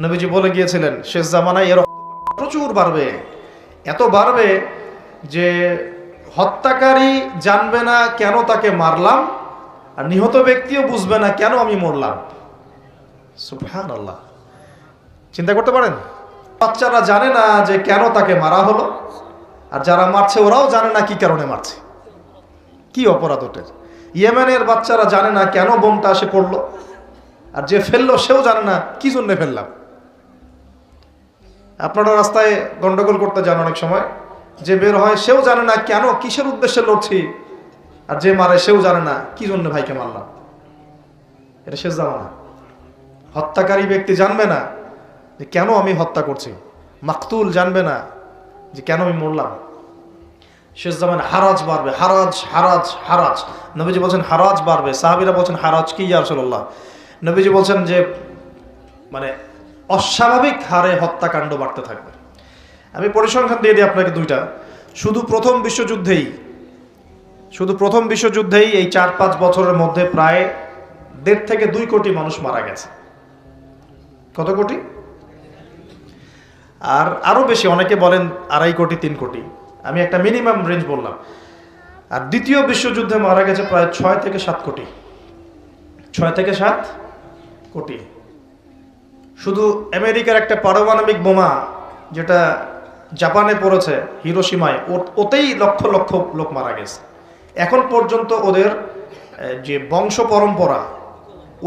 নবীজি বলে গিয়েছিলেন শেষ জামানায় এর প্রচুর বাড়বে, এত বাড়বে যে হত্যাকারী জানবে না কেন তাকে মারলাম, আর নিহত ব্যক্তিও বুঝবে না কেন আমি মরলাম। সুবহানাল্লাহ, চিন্তা করতে পারেন? বাচ্চারা জানে না যে কেন তাকে মারা হলো, আর যারা মারছে ওরাও জানে না কি কারণে মারছে, কি অপরাধ ওটার। ইয়েমেনের বাচ্চারা জানে না কেন বোমটা এসে পড়লো, আর যে ফেললো সেও জানে না কি জন্য ফেললাম। আপনারা রাস্তায় গন্ডগোল করতে যান অনেক সময়, যে বের হয় সেও জানে না কেন কিসের উদ্দেশ্যে লড়ছি, আর যে মারে সেও জানে না কি জন্য ভাইকে মারলাম। এটা শেষ জামানা। হত্যাকারী ব্যক্তি জানবে না যে কেন আমি হত্যা করছি, মাকতুল জানবে না যে কেন আমি মরলাম। শেষ জামানা হারাজ বাড়বে, হারাজ হারাজ হারাজ। নবীজি বলছেন হারাজ বাড়বে। সাহাবীরা বলছেন হারাজ কি ইয়া রাসূলুল্লাহ? নবীজি বলছেন যে মানে অস্বাভাবিক হারে হত্যাকাণ্ড বাড়তে থাকবে। আমি পরিসংখ্যান দিয়ে দিই আপনাকে দুইটা। শুধু প্রথম বিশ্বযুদ্ধেই এই 4-5 বছরের মধ্যে প্রায় 1.5 থেকে 2 কোটি মানুষ মারা গেছে। কত কোটি? আর আরো বেশি, অনেকে বলেন 2.5 কোটি 3 কোটি, আমি একটা মিনিমাম রেঞ্জ বললাম। আর দ্বিতীয় বিশ্বযুদ্ধে মারা গেছে প্রায় 6 থেকে 7 কোটি। 6 থেকে 7 কোটি। শুধু আমেরিকার একটা পারমাণবিক বোমা যেটা জাপানে পড়েছে হিরোশিমায়, ওতেই লক্ষ লক্ষ লোক মারা গেছে। এখন পর্যন্ত ওদের যে বংশ পরম্পরা,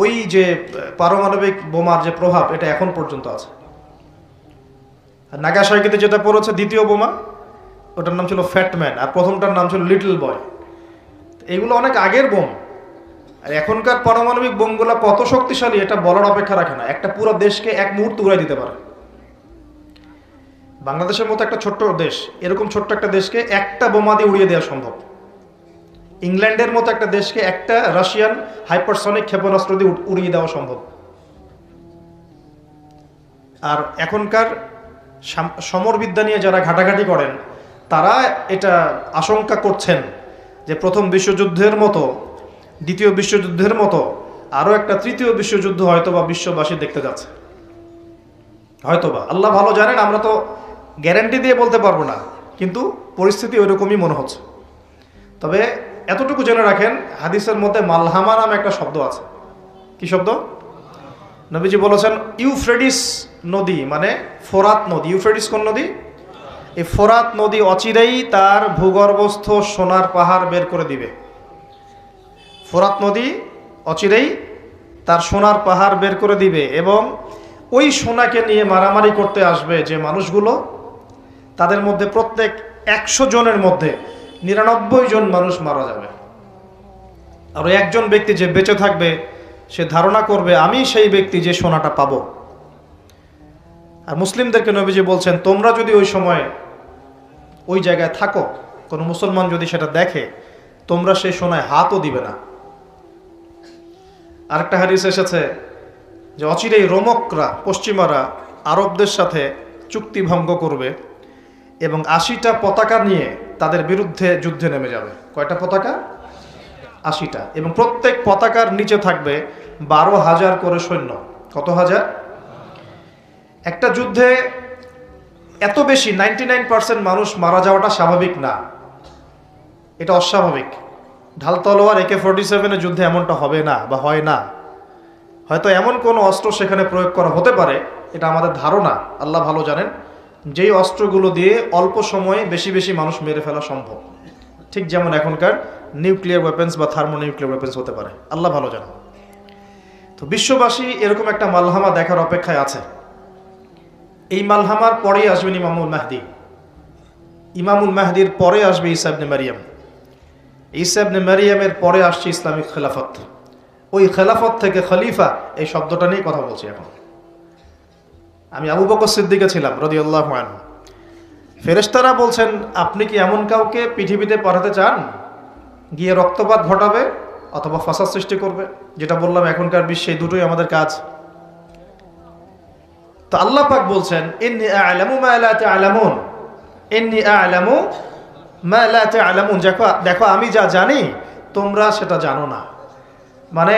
ওই যে পারমাণবিক বোমার যে প্রভাব, এটা এখন পর্যন্ত আছে। আর নাগাসাকিতে যেটা পড়েছে দ্বিতীয় বোমা, ওটার নাম ছিল ফ্যাটম্যান, আর প্রথমটার নাম ছিল লিটল বয়। এগুলো অনেক আগের বোম। আর এখনকার পারমাণবিক বোমগুলো কত শক্তিশালী এটা বলার অপেক্ষা রাখে না। একটা পুরো দেশকে এক মুহূর্তে উড়াই দিতে পারে। বাংলাদেশের মতো একটা ছোট্ট দেশ, এরকম ছোট্ট একটা দেশকে একটা বোমা দিয়ে উড়িয়ে দেওয়া সম্ভব। ইংল্যান্ডের মতো একটা দেশকে একটা রাশিয়ান হাইপারসনিক ক্ষেপণাস্ত্র দিয়ে উড়িয়ে দেওয়া সম্ভব। আর এখনকার সমরবিদ্যা নিয়ে যারা ঘাটাঘাটি করেন, তারা এটা আশঙ্কা করছেন যে প্রথম বিশ্বযুদ্ধের মতো, দ্বিতীয় বিশ্বযুদ্ধের মতো আরো একটা তৃতীয় বিশ্বযুদ্ধ হয়তোবা বিশ্ববাসী দেখতে যাচ্ছে। হয়তোবা, আল্লাহ ভালো জানেন, আমরা তো গ্যারান্টি দিয়ে বলতে পারবো না, কিন্তু পরিস্থিতি ওইরকমই মনে হচ্ছে। তবে এতটুকু জেনে রাখেন, হাদিসের মধ্যে মালহামা নামে একটা শব্দ আছে। কি শব্দ? নবীজি বলেছেন ইউফ্রেটিস নদী, মানে ফোরাত নদী। ইউফ্রেটিস কোন নদী? এই ফোরাত নদী অচিরেই তার ভূগর্ভস্থ সোনার পাহাড় বের করে দিবে। ফোরাত নদী অচিরেই তার সোনার পাহাড় বের করে দিবে, এবং ওই সোনাকে নিয়ে মারামারি করতে আসবে যে মানুষগুলো, তাদের মধ্যে প্রত্যেক 100 জনের মধ্যে 99 জন মানুষ মারা যাবে। আর ওই একজন ব্যক্তি যে বেঁচে থাকবে, সে ধারণা করবে আমি সেই ব্যক্তি যে সোনাটা পাবো। আর মুসলিমদেরকে নবীজি বলছেন, তোমরা যদি ওই সময় ওই জায়গায় থাকো, কোনো মুসলমান যদি সেটা দেখে, তোমরা সেই সোনায় হাতও দিবে না। আরেকটা হাদিস এসেছে যে অচিরেই রোমকরা, পশ্চিমারা আরবদের সাথে চুক্তি ভঙ্গ করবে এবং 80টা পতাকা নিয়ে তাদের বিরুদ্ধে যুদ্ধে নেমে যাবে। কয়টা পতাকা? 80টা। এবং প্রত্যেক পতাকার নিচে থাকবে 12,000 করে সৈন্য। কত হাজার? একটা যুদ্ধে এত বেশি 99% মানুষ মারা যাওয়াটা স্বাভাবিক না, এটা অস্বাভাবিক। ঢাল তলোয়ার AK-47 যুদ্ধে এমনটা হবে না বা হয় না। হয়তো এমন কোনো অস্ত্র সেখানে প্রয়োগ করা হতে পারে, এটা আমাদের ধারণা, আল্লাহ ভালো জানেন, যেই অস্ত্রগুলো দিয়ে অল্প সময়ে বেশি বেশি মানুষ মেরে ফেলা সম্ভব। ঠিক যেমন এখনকার নিউক্লিয়ার ওয়েপেন্স বা থার্মোনিউক্লিয়ার ওয়েপেন্স হতে পারে, আল্লাহ ভালো জানেন। তো বিশ্ববাসী এরকম একটা মালহামা দেখার অপেক্ষায় আছে। এই মালহামার পরেই আসবেন ইমামুল মাহদি। ইমামুল মাহদির পরে আসবে ঈসা ইবনে মারিয়াম। ঈসা ইবনে মারিয়ামের পরে আসছে ইসলামিক খেলাফত। ওই খেলাফত থেকে খলিফা, এই শব্দটা নিয়ে কথা বলছি এখন। আমি আবু বকর সিদ্দিকে ছিলাম রাদিয়াল্লাহু আনহু। ফেরেশতারা বলছেন, আপনি কি এমন কাউকে পৃথিবীতে পাঠাতে চান গিয়ে রক্তপাত ঘটাবে অথবা ফাসাদ সৃষ্টি করবে? যেটা বললাম, এখনকার বিশ্বে দুটোই আমাদের কাজ। তো আল্লাহ পাক বলছেন, ইন্নী আ'লামু মা লা তা'লামুন, ইন্নী আ'লামু মা লা তা'লামুন। দেখো আমি যা জানি তোমরা সেটা জানো না। মানে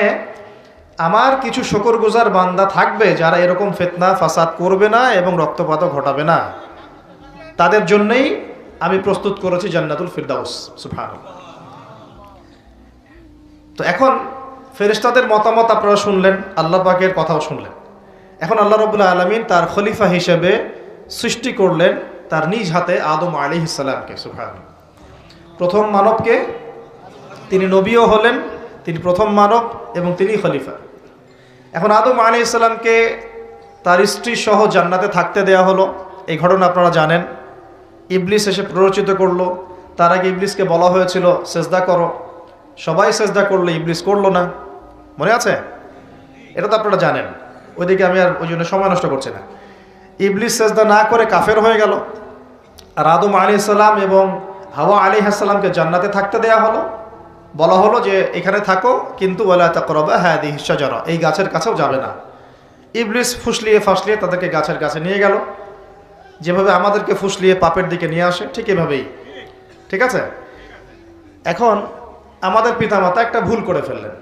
আমার কিছু শুকরগুজার বান্দা থাকবে যারা এরকম ফিতনা ফাসাদ করবে না এবং রক্তপাতও ঘটাবে না, তাদের জন্যই আমি প্রস্তুত করেছি জান্নাতুল ফিরদাউস। সুবহানাল্লাহ। তো এখন ফেরেশতাদের মতামত আপনারা শুনলেন, আল্লাহ পাকের কথাও শুনলেন। এখন আল্লাহ রাব্বুল আলামিন তার খলিফা হিসেবে সৃষ্টি করলেন তার নিজ হাতে আদম আলাইহিস সালামকে। সুবহানাল্লাহ। প্রথম মানবকে, তিনি নবীও হলেন, তিনি প্রথম মানব এবং তিনি খলিফা। এখন আদম আলাইহিস সালামকে তার স্ত্রী সহ জান্নাতে থাকতে দেয়া হলো। এই ঘটনা আপনারা জানেন। ইবলিস এসে প্ররোচিত করলো। তার আগে ইবলিসকে বলা হয়েছিল সেজদা করো, সবাই সেজদা করলো, ইবলিস করলো না। মনে আছে? এটা তো আপনারা জানেন। ওইদিকে আমি আর ওই জন্য সময় নষ্ট করছি না। ইবলিস সেজদা না করে কাফের হয়ে গেল। আর আদম আলাইহিস সালাম এবং হাওয়া আলাইহিস সালামকে জান্নাতে থাকতে দেয়া হলো। বলা হলো যে এখানে থাকো, কিন্তু ওয়ালা তাকরাবা হাদিহিশ শাজারা, এই গাছের কাছেও যাবে না। ইবলিস ফুসলিয়ে ফাসলিয়ে তাদেরকে গাছের কাছে নিয়ে গেল। যেভাবে আমাদেরকে ফুসলিয়ে পাপের দিকে নিয়ে আসে, ঠিক এভাবেই। ঠিক আছে? এখন আমাদের পিতামাতা একটা ভুল করে ফেললেন।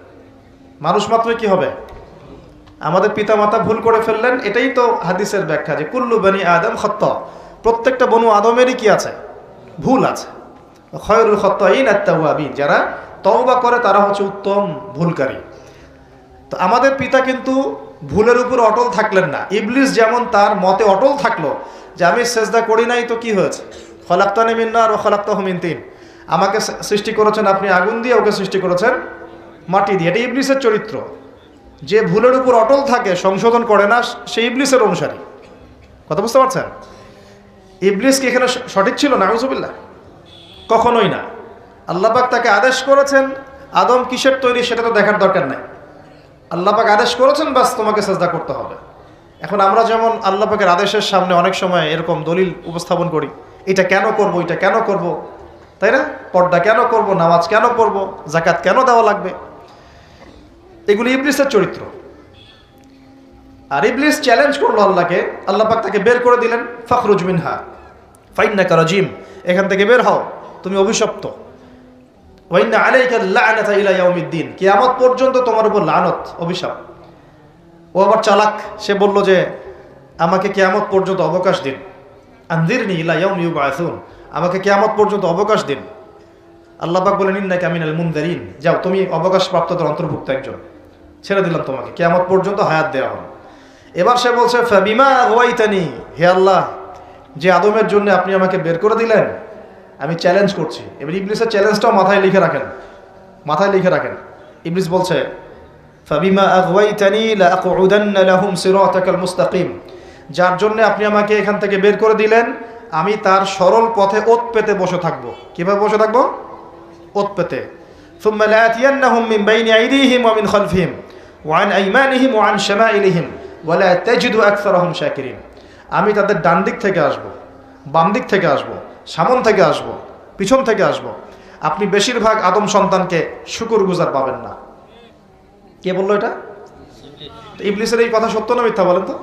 মানুষ মাত্রই কি হবে? আমাদের পিতামাতা ভুল করে ফেললেন। এটাই তো হাদিসের ব্যাখ্যা যে কুল্লু বনি আদম খাত্তা, প্রত্যেকটা বনু আদমেরই কি আছে? ভুল আছে। খয়রুল খাত্তাইন আত-তাওয়াবিন, যারা তওবা করে তারা হচ্ছে উত্তম ভুলকারী। তো আমাদের পিতা কিন্তু ভুলের উপর অটল থাকলেন না। ইবলিস যেমন তার মতে অটল থাকলো যে আমি সেজদা করি নাই, তো কি হয়েছে? খলাকতানি মিন নার ওয়া খলাকতাহু মিন তিন, আমাকে সৃষ্টি করেছেন আপনি আগুন দিয়ে, ওকে সৃষ্টি করেছেন মাটি দিয়ে। এটা ইবলিসের চরিত্র। যে ভুলের উপর অটল থাকে, সংশোধন করে না, সে ইবলিসের অনুসারী। কথা বুঝতে পারছেন? ইবলিস কি এখানে সঠিক ছিল? নাউজুবিল্লাহ, কখনোই না। আল্লাহ পাক তাকে আদেশ করেছেন, আদম কিসের তৈরি সেটা তো দেখার দরকার নাই। আল্লাহ পাক আদেশ করেছেন, বাস তোমাকে সেজদা করতে হবে। এখন আমরা যেমন আল্লাহ পাকের আদেশের সামনে অনেক সময় এরকম দলিল উপস্থাপন করি, এটা কেন করব, এটা কেন করব, তাই না? পর্দা কেন করব, নামাজ কেন পড়ব, যাকাত কেন দেওয়া লাগবে, এগুলি ইবলিসের চরিত্র। আর ইবলিস চ্যালেঞ্জ করলো আল্লাহকে, আল্লাহ পাক তাকে বের করে দিলেন। ফাখরুজ মিনহা ফাইন্নাকা রাজিম, এখান থেকে বের হও, তুমি অভিশপ্ত। ওয়াইন্না আলাইকা লা'নাতা ইলা ইয়াউমিদ্দিন, কিয়ামত পর্যন্ত তোমার উপর লানত, অভিশাপ। ও আবার চালাক, সে বলল যে আমাকে কিয়ামত পর্যন্ত অবকাশ দিন। আনজিরনি ইলা ইয়াউমি ইউবআসুন, আমাকে কিয়ামত পর্যন্ত অবকাশ দিন। আল্লাহ পাক বলেন ইন্নাকা মিনাল মুনযারিন, যাও তুমি অবকাশপ্রাপ্তদের অন্তর্ভুক্ত একজন, ছেড়ে দিলাম তোমাকে, কিয়ামত পর্যন্ত হায়াত দেওয়া হলো। এবার সে বলছে ফাবিমা আগওয়াইতানি, হে আল্লাহ, যে আদমের জন্য আপনি আমাকে বের করে দিলেন, আমি চ্যালেঞ্জ করছি। এবার ইবলিসের চ্যালেঞ্জটাও মাথায় লিখে রাখেন, মাথায় লিখে রাখেন। ইবলিস বলছে ফাবিমা আগওয়াইতানি লাআকউদান্না লাহুম সিরাতাকাল মুস্তাকিম, যার জন্য আপনি আমাকে এখান থেকে বের করে দিলেন, আমি তার সরল পথে ওত পেতে বসে থাকবো। কিভাবে বসে থাকবো? ওত পেতে। সুম্মা লাআতিয়ান্নাহুম মিন বাইনি আইদিহিম ওয়া মিন খালফিহিম ওয়া আন আইমানিহিম ওয়া আন শামাইলিহিম ওয়া লা তাজিদু আকসারাহুম শাকিরিন, আমি তাদের ডান দিক থেকে আসব, বাম দিক থেকে আসব, সামন থেকে আসব, পিছন থেকে আসব। আপনি বেশিরভাগ আদম সন্তানকে শুকরগুজার পাবেন না। কে বললো এটা? ইবলিসের এই কথা সত্য না মিথ্যা বলেন তো?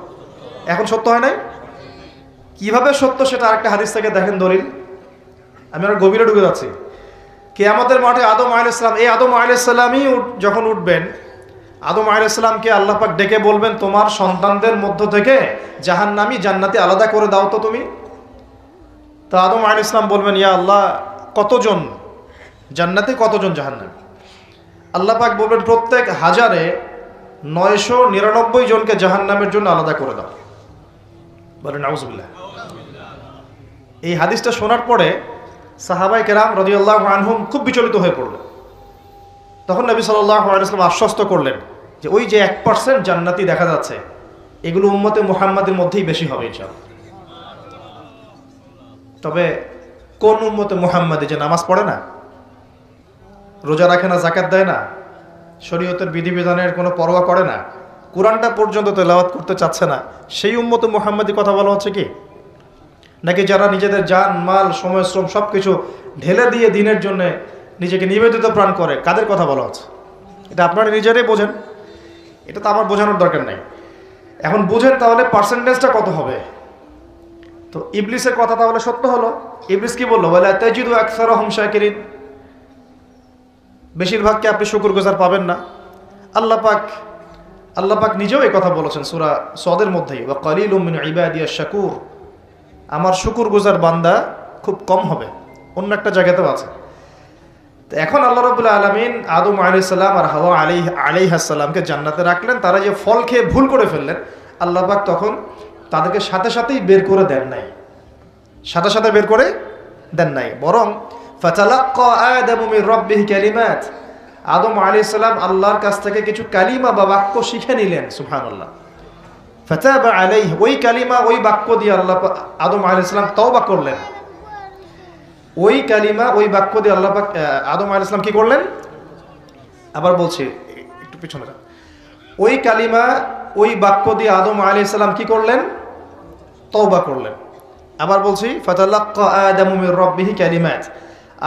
এখন সত্য হয় নাই? কিভাবে সত্য সেটা আরেকটা হাদিস থেকে দেখেন, দলিল। আমি আর গভীরে ঢুকে যাচ্ছি। কিয়ামতের মাঠে আদম আলাইহিস সালাম, এই আদম আলাইহিস সালামই যখন উঠবেন, আদম আলাইহিস সালামকে আল্লাহ পাক ডেকে বলবেন তোমার সন্তানদের মধ্য থেকে জাহান্নামী জান্নাতি আলাদা করে দাও তো তুমি। তো আদম আলাইহিস সালাম বলবেন ইয়া আল্লাহ, কতজন জান্নাতি, কতজন জাহান্নামী? আল্লাহ পাক বলবেন প্রত্যেক 1000-এ 999 জনকে জাহান্নামের জন্য আলাদা করে দাও। বলেন নাউজুবিল্লাহ। এই হাদিসটা শোনার পরে সাহাবায়ে কেরাম রাদিয়াল্লাহু আনহুম খুব বিচলিত হয়ে পড়লেন। তখন নবী সাল্লাল্লাহু আলাইহি ওয়াসাল্লাম আশ্বস্ত করলেন যে ওই যে 1% জান্নাতি দেখা যাচ্ছে, এগুলো উম্মতে মুহাম্মাদের মধ্যেই বেশি হবে ইনশাআল্লাহ। তবে কোন উম্মতে মুহাম্মাদি যে নামাজ পড়ে না, রোজা রাখে না, যাকাত দেয় না, শরীয়তের বিধিবিধানের কোনো পরোয়া করে না, কোরআনটা পর্যন্ত তেলাওয়াত করতে চাচ্ছে না, সেই উম্মতে মুহাম্মাদি কথা বলা হচ্ছে কি? নাকি যারা নিজেদের জান মাল সময় শ্রম সব কিছু ঢেলে দিয়ে দিনের জন্য নিজেকে নিবেদিত প্রাণ করে, কাদের কথা বলা হচ্ছে? এটা আপনারা নিজেরাই বোঝেন, এটা তো আমার বোঝানোর দরকার নাই। এখন বুঝেন তাহলে পার্সেন্টেজটা কত হবে। তো ইবলিসের কথা তাহলে সত্য হলো। ইবলিস কি বললো? ওয়ালা তাজিদু আকসারাহুম শাকিরিন, বেশিরভাগকে আপনি শুকরগুজার পাবেন না। আল্লাহ পাক আল্লাহ পাক নিজেও এই কথা বলেছেন সূরা সদের মধ্যেই, ওয়া কালিলুম মিন ইবাদিয়াশ শাকুর, আমার শুকরগুজার বান্দা খুব কম হবে। অন্য একটা জায়গাতেও আছে। তো এখন আল্লাহ রাব্বুল আলামিন আদম আলাইহিস সালাম আর হাওয়া আলাইহিস সালামকে জান্নাতে রাখলেন। তারা যে ফল খেয়ে ভুল করে ফেললেন, আল্লাহ পাক তখন তাদেরকে সাথে সাথেই বের করে দেন নাই, সাথে সাথে বের করে দেন নাই, বরং ফাতালাক্কা আদামু মির রাব্বিহি কালিমাত, আদম আলাইহিস সালাম আল্লাহর কাছ থেকে কিছু কালিমা বা বাক্য শিখে নিলেন। সুবহানাল্লাহ। ফাতাবা আলাইহি, ওই কালিমা ওই বাক্য দিয়ে আল্লাহ আদম আলাইহিস সালাম তওবা করলেন। ওই কালিমা ওই বাক্য দিয়ে আল্লাহ পাক আদম আলাইহিস সালাম কি করলেন? আবার বলছি, একটু পিছনে যান। ওই কালিমা ওই বাক্য দিয়ে আদম আলাইহিস সালাম কি করলেন? তওবা করলেন। আবার বলছি, ফাতালাক্কা আদামু মির রাব্বিহি কালিমাত,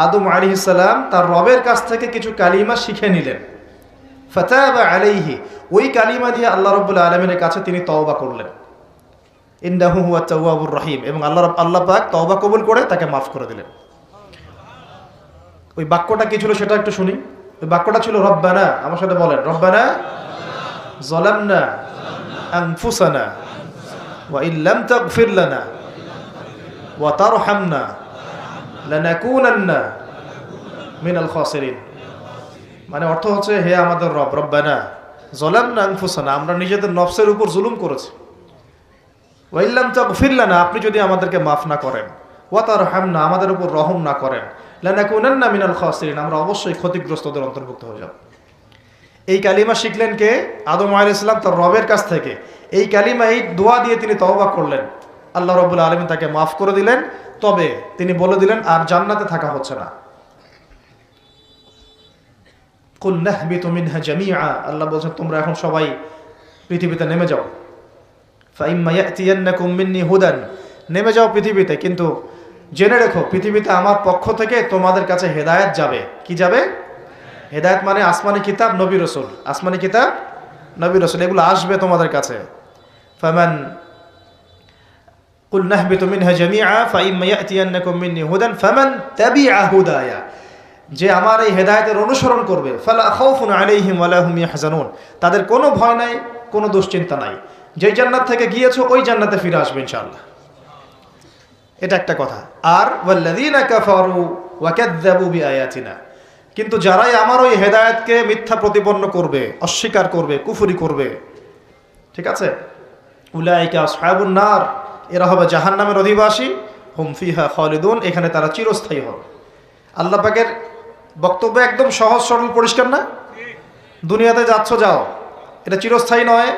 আদম আলাইহিস সালাম তার রবের কাছ থেকে কিছু কালিমা শিখে নিলেন। ফাতাবা আলাইহি, ওই কালিমা দিয়ে আল্লাহ রাব্বুল আলামিনের কাছে তিনি তওবা করলেন। ইন্নাহু হুয়াত তাওয়াবুর রহিম, এবং আল্লাহ পাক তওবা কবুল করে তাকে মাফ করে দিলেন। ওই বাক্যটা কি ছিল সেটা একটু শুনি। ওই বাক্যটা ছিল রব্বানা, আমার সাথে বলেন, রব্বানা যালামনা আনফুসানা ওয়া ইল্লাম তাগফির লানা ওয়া তারহামনা লানাকুনান্না মিনাল খাসিরিন। মানে অর্থ হচ্ছে, হে আমাদের রব, রব্বানা যালামনা আনফুসানা, আমরা নিজেদের নফসের উপর জুলুম করেছি, ওয়া ইল্লাম তাগফির লানা, আপনি যদি আমাদেরকে মাফ না করেন, ওয়া তারহামনা, আমাদের উপর রহম না করেন, লানাকুনান্না মিনাল খাসিরিন, আমরা অবশ্যই ক্ষতিগ্রস্তদের অন্তর্ভুক্ত হয়ে যাব। এই কালিমা শিখলেন কে? আদম আলাইহিস সালাম তার রবের কাছ থেকে। এই কালিমা, এই দোয়া দিয়ে তিনি তওবা করলেন, আল্লাহ রাব্বুল আলামিন তাকে মাফ করে দিলেন। তবে তিনি বলে দিলেন আর জান্নাতে থাকা হচ্ছে না। কুল নাহবিতু মিনহা জামিআ, আল্লাহ বলছেন তোমরা এখন সবাই পৃথিবীতে নেমে যাও। ফাইম্মা ইয়াতিয়ান্নাকুম মিন্নি হুদান, নেমে যাও পৃথিবীতে, কিন্তু জেনে রেখো পৃথিবীতে আমার পক্ষ থেকে তোমাদের কাছে হেদায়েত যাবে। কি যাবে? হেদায়েত মানে আসমানি কিতাব, নবী রাসূল, আসমানি কিতাব, নবী রাসূল, এগুলো আসবে তোমাদের কাছে। ফামান কুল নাহবিতু মিনহা জামিআ ফাইম্মা ইয়াতিয়ান্নাকুম মিন্নি হুদান ফামান তাবিআ হুদায়া, যে আমার এই হেদায়েতের অনুসরণ করবে, ফালা খাউফুন আলাইহিম ওয়ালা হুম ইয়াহজানুন, তাদের কোনো ভয় নাই, কোনো দুশ্চিন্তা নাই। যেই জান্নাত থেকে গিয়েছো ওই জান্নাতে ফিরে আসবে ইনশাআল্লাহ। এটা একটা কথা। আর ওয়াল্লাযীনা কাফারু ওয়া কাযযাবু বিআয়াতিনা, কিন্তু যারাই আমার ওই হেদায়েতকে মিথ্যা প্রতিপন্ন করবে, অস্বীকার করবে, কুফরি করবে, ঠিক আছে, উলাইকা আসহাবুন নার, এরা হবে জাহান্নামের অধিবাসী, হুম ফিহা খালিদুন, এখানে তারা চিরস্থায়ী হবে। আল্লাহ পাকের বক্তব্য একদম সহজ সরল পরিষ্কার না? দুনিয়াতে যাচ্ছ যাও, এটা চিরস্থায়ী নয়।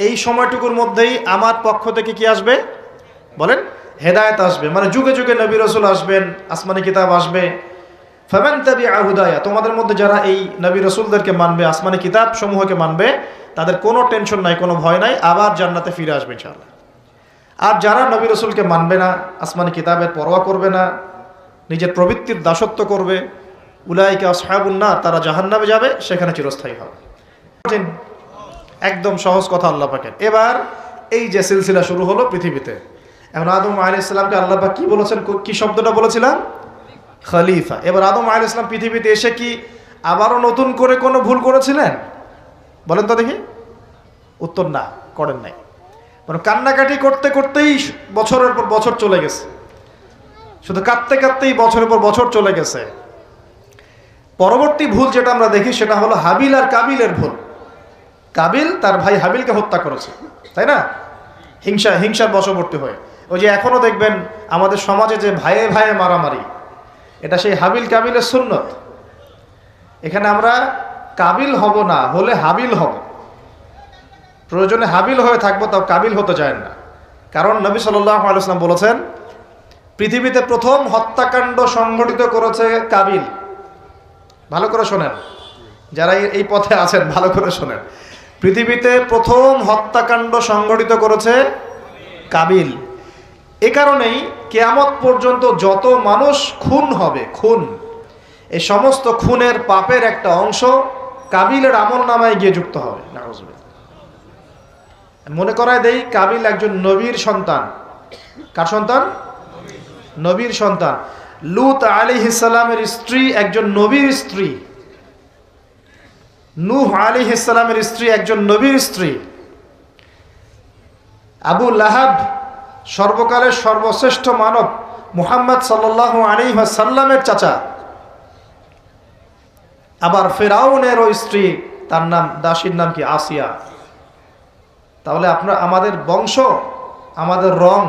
এই সময়টুকুর মধ্যেই আমার পক্ষ থেকে কি আসবে বলেন? হেদায়েত আসবে, মানে যুগে যুগে নবী রাসূল আসবেন, আসমানি কিতাব আসবে। ফামান তাবিআ হুদায়া, তোমাদের মধ্যে যারা এই নবী রাসূলদেরকে মানবে, আসমানি কিতাব সমূহকে মানবে, তাদের কোনো টেনশন নাই, কোনো ভয় নাই, আবার জান্নাতে ফিরে আসবে ইনশাআল্লাহ। আর যারা নবী রাসূলকে মানবে না, আসমানি কিতাবের পরোয়া করবে না, নিজের প্রবৃত্তির দাসত্ব করবে, উলাইকা আসহাবুন নার, তারা জাহান্নামে যাবে, সেখানে চিরস্থায়ী হবে। একদম সহজ কথা আল্লাহ পাকের। এবার এই যে সিলসিলা শুরু হলো পৃথিবীতে, এখন আদম আলাইহিস সালামকে আল্লাহ পাক কি বলেছেন? কি শব্দটা বলেছিলাম? খলিফা। এবার আদম আলাইহিস সালাম পৃথিবীতে এসে কি আবারও নতুন করে কোনো ভুল করেছিলেন? বলেন তো দেখি। উত্তর না, করেন নাই। মানে কান্নাকাটি করতে করতেই বছরের পর বছর চলে গেছে, শুধু কাঁদতে কাঁদতেই বছরের পর বছর চলে গেছে। পরবর্তী ভুল যেটা আমরা দেখি সেটা হলো হাবিল আর কাবিলের ভুল। কাবিল তার ভাই হাবিলকে হত্যা করেছে, তাই না? হিংসার বশবর্তী হয়ে। ওই যে এখনো দেখবেন আমাদের সমাজে যে ভাইয়ে ভাইয়ে মারামারি, এটা সেই হাবিল কাবিলের সুন্নত। এখানে আমরা কাবিল হব না, হলে হাবিল হব। প্রয়োজনে হাবিল হয়ে থাকবো, তাও কাবিল হতে চায় না। কারণ নবী সাল্লাল্লাহু আলাইহি ওয়াসাল্লাম বলেছেন, পৃথিবীতে প্রথম হত্যাকাণ্ড সংঘটিত করেছে কাবিল। ভালো করে শোনেন, যারা এই পথে আছেন ভালো করে শোনেন। পৃথিবীতে প্রথম হত্যাকাণ্ড সংঘটিত করেছে কাবিল। এ কারণেই কিয়ামত পর্যন্ত যত মানুষ খুন হবে, খুন, এই সমস্ত খুনের পাপের একটা অংশ কাবিলের আমলনামায় গিয়ে যুক্ত হবে। নাউজুবিল্লাহ। মনে করায় দেই, কাবিল একজন নবীর সন্তান। কার সন্তান? নবীর সন্তান। লূত আলাইহিস সালামের স্ত্রী একজন নবীর স্ত্রী। নূহ আলাইহিস সালামের স্ত্রী একজন নবীর স্ত্রী। আবু লাহাব সর্বকালের সর্বশ্রেষ্ঠ মানব মুহাম্মদ সাল্লাল্লাহু আলাইহি ওয়াসাল্লামের চাচা। আবার ফেরাউনেরও স্ত্রী, তার নাম, দাসীর নাম কি? আসিয়া। তাহলে আমাদের বংশ, আমাদের রং,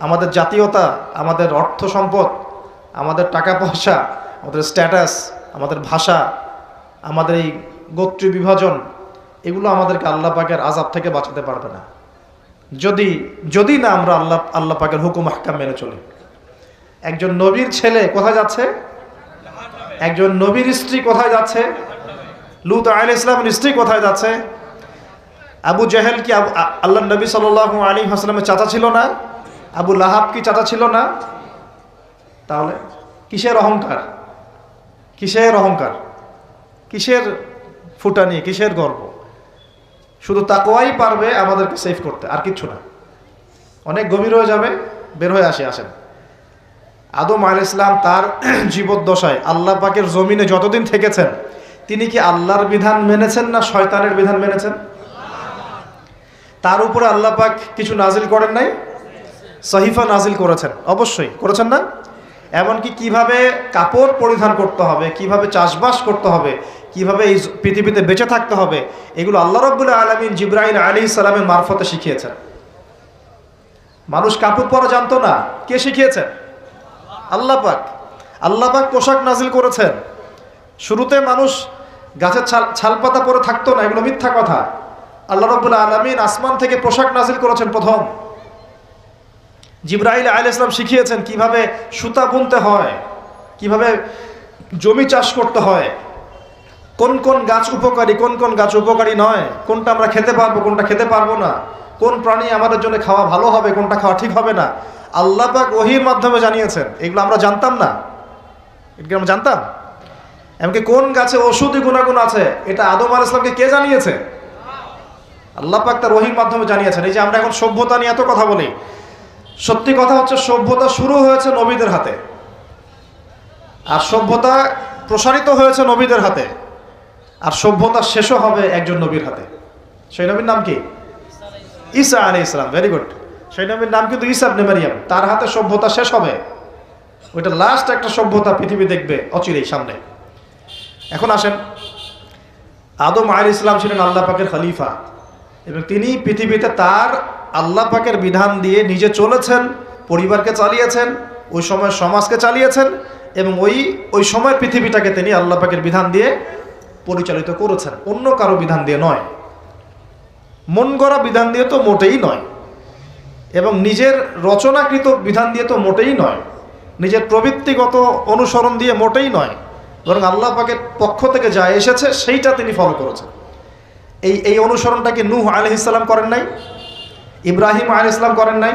আমাদের জাতীয়তা, আমাদের অর্থ সম্পদ, আমাদের টাকা পয়সা, আমাদের স্ট্যাটাস, আমাদের ভাষা, আমাদের এই গোত্রীয় বিভাজন, এগুলো আমাদেরকে আল্লাহ পাকের আযাব থেকে বাঁচাতে পারবে না যদি না আমরা আল্লাহ পাকের হুকুম আহকাম মেনে চলি। একজন নবীর ছেলে কোথায় যাচ্ছে? একজন নবীর স্ত্রী কোথায় যাচ্ছে? লূত আলাইহিস সালামের স্ত্রী কোথায় যাচ্ছে? আবু জেহেল কি আল্লাহ নবী সাল্লাল্লাহু আলাইহি ওয়াসাল্লামের চাচা ছিল না? আবু লাহাব কি চাচা ছিল না? তাহলে কিসের অহংকার, কিসের অহংকার, কিসের ফুটানি, কিসের গর্ব? শুধু তাকওয়াই পারবে আমাদেরকে সেভ করতে, আর কিচ্ছু না। অনেক গভীর হয়ে যাবে, বের হয়ে আসেন। আদম আলাইহিস সালাম তার জীবদ্দশায় আল্লাহ পাকের জমিনে যতদিন থেকেছেন, তিনি কি আল্লাহর বিধান মেনেছেন না শয়তানের বিধান মেনেছেন? তার উপরে আল্লাহ পাক কিছু নাজিল করেন নাই? সহিফা নাজিল করেছেন, অবশ্যই করেছেন না? এমনকি কিভাবে কাপড় পরিধান করতে হবে, কিভাবে চাষবাস করতে হবে, কিভাবে এই পৃথিবীতে বেঁচে থাকতে হবে, এগুলো আল্লাহ রাব্বুল আলামিন জিবরাইল আলাইহিস সালামের মারফতে শিখিয়েছেন। মানুষ কাপড় পরা জানতো না, কে শিখিয়েছেন? আল্লাহ পাক। আল্লাহ পাক পোশাক নাজিল করেছেন। শুরুতে মানুষ গাছের ছালপাতা পরে থাকতো না, এগুলো মিথ্যা কথা। আল্লাহ রাব্বুল আলামিন আসমান থেকে পোশাক নাজিল করেছেন প্রথম। জিবরাইল আলাইহিস সালাম শিখিয়েছেন কিভাবে সুতা বুনতে হয়, কিভাবে জমি চাষ করতে হয়, কোন কোন গাছ উপকারী, কোন কোন গাছ উপকারী নয়, কোনটা আমরা খেতে পারবো, কোনটা খেতে পারবো না, কোন প্রাণী আমাদের জন্য খাওয়া ভালো হবে, কোনটা খাওয়া ঠিক হবে না, আল্লাহ পাক ওহীর মাধ্যমে জানিয়েছেন। এগুলো আমরা জানতাম না, এগুলো আমরা জানতাম। এমনকি কোন গাছে ঔষধি গুণাগুণ আছে, এটা আদম আলাইহিস সালামকে কে জানিয়েছে? আল্লাহ পাক তার ওহীর মাধ্যমে জানিয়েছেন। এই যে আমরা এখন সভ্যতা নিয়ে এত কথা বলি, সত্যি কথা হচ্ছে সভ্যতা শুরু হয়েছে নবীদের হাতে, আর সভ্যতা প্রসারিত হয়েছে নবীদের হাতে, আর সভ্যতা শেষও হবে একজন নবীর হাতে। সেই নবীর নাম কি? ঈসা আলাইহিস সালাম। Very good. সেই নবীর নাম কিন্তু ঈসা ইবনে মারইয়াম। তার হাতে সভ্যতা শেষ হবে। ওইটা লাস্ট একটা সভ্যতা পৃথিবী দেখবে অচিরেই সামনে। এখন আসেন, আদম আলাইহিস সালাম ছিলেন আল্লাহ পাকের খলিফা, এবং তিনি পৃথিবীতে তার আল্লাহ পাকের বিধান দিয়ে নিজে চলেছেন, পরিবারকে চালিয়েছেন, ওই সময় সমাজকে চালিয়েছেন, এবং ওই সময় পৃথিবীটাকে তিনি আল্লাহ পাকের বিধান দিয়ে পরিচালিত করেছেন, অন্য কারো বিধান দিয়ে নয়, মন গড়া বিধান দিয়ে তো মোটেই নয়, এবং নিজের রচনাকৃত বিধান দিয়ে তো মোটেই নয়, নিজের প্রবৃত্তিগত অনুসরণ দিয়ে মোটেই নয়, বরং আল্লাহ পাকের পক্ষ থেকে যা এসেছে সেইটা তিনি ফলো করেছেন। এই অনুসরণটাকে নূহ আলাইহিস সালাম করেন নাই, ইব্রাহিম আলাইহিস সালাম করেন নাই,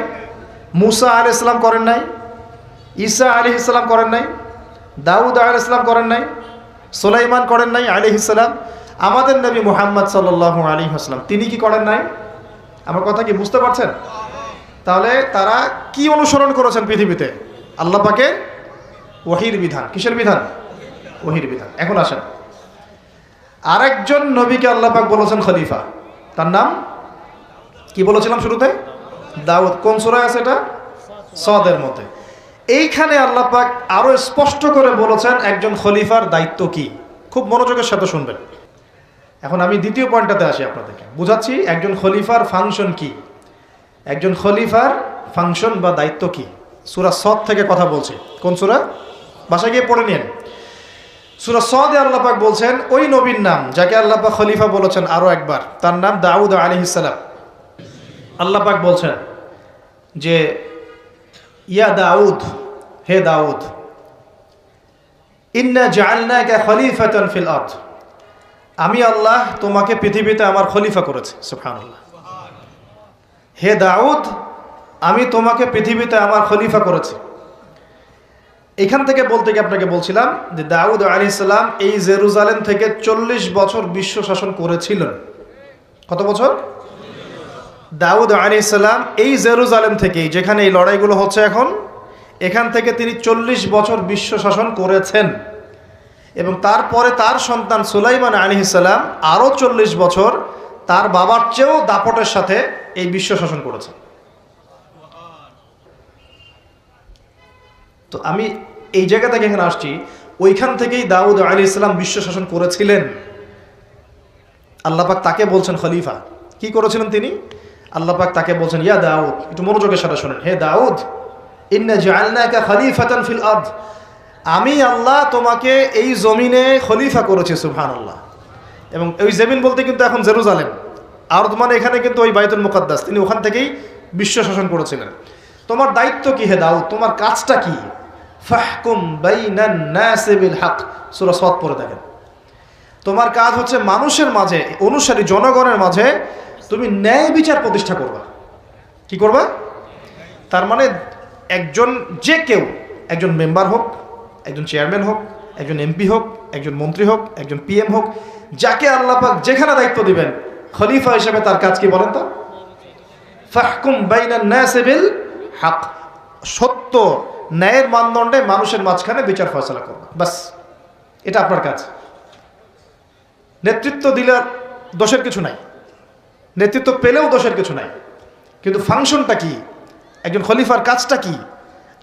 মুসা আলাইহিস সালাম করেন নাই, ঈসা আলাইহিস সালাম করেন নাই, দাউদ আলাইহিস সালাম করেন নাই, সুলাইমান করেন নাই আলাইহিস সালাম। আমাদের নবী মুহাম্মদ সাল্লাল্লাহু আলাইহি ওয়াসাল্লাম তিনি কি করেন নাই? আমার কথা কি বুঝতে পারছেন? তাহলে তারা কি অনুসরণ করেছেন পৃথিবীতে? আল্লাহ পাকের ওহীর বিধান। কিসের বিধান? ওহীর বিধান। এখন আসেন, আরেকজন নবীকে আল্লাহ পাক বলেছেন খলিফা, তার নাম কি বলেছিলাম শুরুতে? দাউদ। কোন সূরায় আছে এটা? সদের মধ্যে। এইখানে আল্লাহ পাক আরো স্পষ্ট করে বলেছেন একজন খলিফার দায়িত্ব কি। খুব মনোযোগের সাথে শুনবেন। এখন আমি দ্বিতীয় পয়েন্টটাতে আসি, আপনাদেরকে বুঝাচ্ছি একজন খলিফার ফাংশন কি, একজন খলিফার ফাংশন বা দায়িত্ব কি। সূরা সদ থেকে কথা বলছি। কোন সূরা? বাসায় গিয়ে পড়ে নিন। সূরা সদে আল্লাহ পাক বলছেন ওই নবীর নাম যাকে আল্লাহ পাক খলিফা বলেছেন আরো একবার, তার নাম দাউদ আলাইহিস সালাম। আল্লাহ পাক বলছেন যে ইয়া দাউদ, হে দাউদ, ইন্না জাআলনাকা খলিফাতান ফিল আরদ, আমি আল্লাহ তোমাকে পৃথিবীতে আমার খলিফা করেছি। সুবহানাল্লাহ। হে দাউদ, আমি তোমাকে পৃথিবীতে আমার খলিফা করেছি। এখান থেকে বলতে গিয়ে আপনাকে বলছিলাম যে দাউদ আলাইহিস সালাম এই জেরুজালেম থেকে 40 বছর বিশ্ব শাসন করেছিলেন। কত বছর? দাউদ আলাইহিস সালাম এই জেরুজালেম থেকে, যেখানে এই লড়াইগুলো হচ্ছে এখন, এখান থেকে তিনি 40 বছর বিশ্ব শাসন করেছেন। এবং তারপরে তার সন্তান সুলাইমান আলাইহিস সালাম আরও 40 বছর তার বাবার চেয়েও দাপটের সাথে এই বিশ্ব শাসন করেছে। তো আমি এই জায়গা থেকে এখানে আসছি, ওইখান থেকেই দাউদ আলাইহিস সালাম বিশ্ব শাসন করেছিলেন। আল্লাহ পাক তাকে বলছেন খলিফা। কি করেছিলেন তিনি? আল্লাহ পাক তাকে বলছেন, ইয়া দাউদ, একটু মনোযোগের সাথে শোনেন, হে দাউদ, ইন্না জাআলনাকা খলিফাতান ফিল আরদ, আমি আল্লাহ তোমাকে এই জমিনে খলিফা করেছি। সুবহানাল্লাহ। এবং ওই জমিন বলতে কিন্তু এখন জেরুজালেম, আরদ মানে এখানে কিন্তু ওই বাইতুল মুকাদ্দাস, তিনি ওখান থেকেই বিশ্ব শাসন করেছিলেন। তোমার দায়িত্ব কি হে দাউদ, তোমার কাজটা কি? ফাহকুম বাইনান নাসি বিল হক, সূরা সাদ পড়ে দেখেন। তোমার কাজ হচ্ছে মানুষের মাঝে, অনুসারী জনগণের মাঝে তুমি ন্যায় বিচার প্রতিষ্ঠা করবা। কি করবা? তার মানে একজন, যে কেউ, একজন মেম্বার হোক, একজন চেয়ারম্যান হোক, একজন এমপি হোক, একজন মন্ত্রী হোক, একজন পিএম হোক, যাকে আল্লাহ পাক যেখানে দায়িত্ব দিবেন, খলিফা হিসেবে তার কাজ কি বলেন তো? ফাহকুম বাইনান নাসি বিল হক, সত্য ন্যায়ের মানদণ্ডে মানুষের মাঝখানে বিচার ফয়সালা করবা, বাস, এটা আপনার কাজ। নেতৃত্ব দিলে দোষের কিছু নাই, নেতৃত্ব পেলেও দোষের কিছু নাই, কিন্তু ফাংশনটা কি? একজন খলিফার কাজটা কি?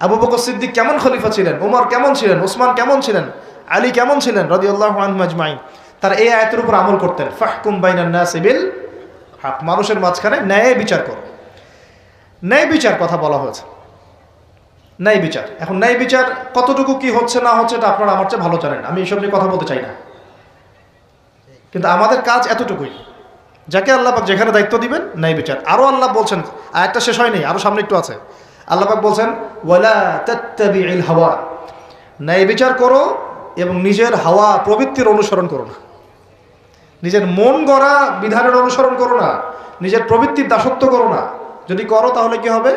আবু বকর সিদ্দিক কেমন খলিফা ছিলেন, ওমর কেমন ছিলেন, ওসমান কেমন ছিলেন, আলী কেমন ছিলেন রাদিয়াল্লাহু আনহুম আজমাইন? তারা এই আয়াতের উপর আমল করতেন, ফাহকুম বাইনান নাসি বিল হক, মানুষের মাঝখানে ন্যায় বিচার করো। ন্যায় বিচার কথা বলা হয়েছে, ন্যায় বিচার। এখন ন্যায় বিচার কতটুকু কি হচ্ছে না হচ্ছে এটা আপনারা আমার চেয়ে ভালো জানেন, আমি এইসব নিয়ে কথা বলতে চাই না, কিন্তু আমাদের কাজ এতটুকুই, যাকে আল্লাহ পাক যেখানে দায়িত্ব দিবেন ন্যায় বিচার। আরও আল্লাহ বলছেন, আয়াতটা শেষ হয়নি, আরও সামনে একটু আছে। আল্লাহ পাক বলছেন, ওয়ালা তাত্তাবিউল হাওয়া, ন্যায় বিচার করো এবং নিজের হাওয়া প্রবৃত্তির অনুসরণ করো না, নিজের মন গড়া বিধানের অনুসরণ করো না, নিজের প্রবৃত্তির দাসত্ব করো না। যদি করো তাহলে কি হবে?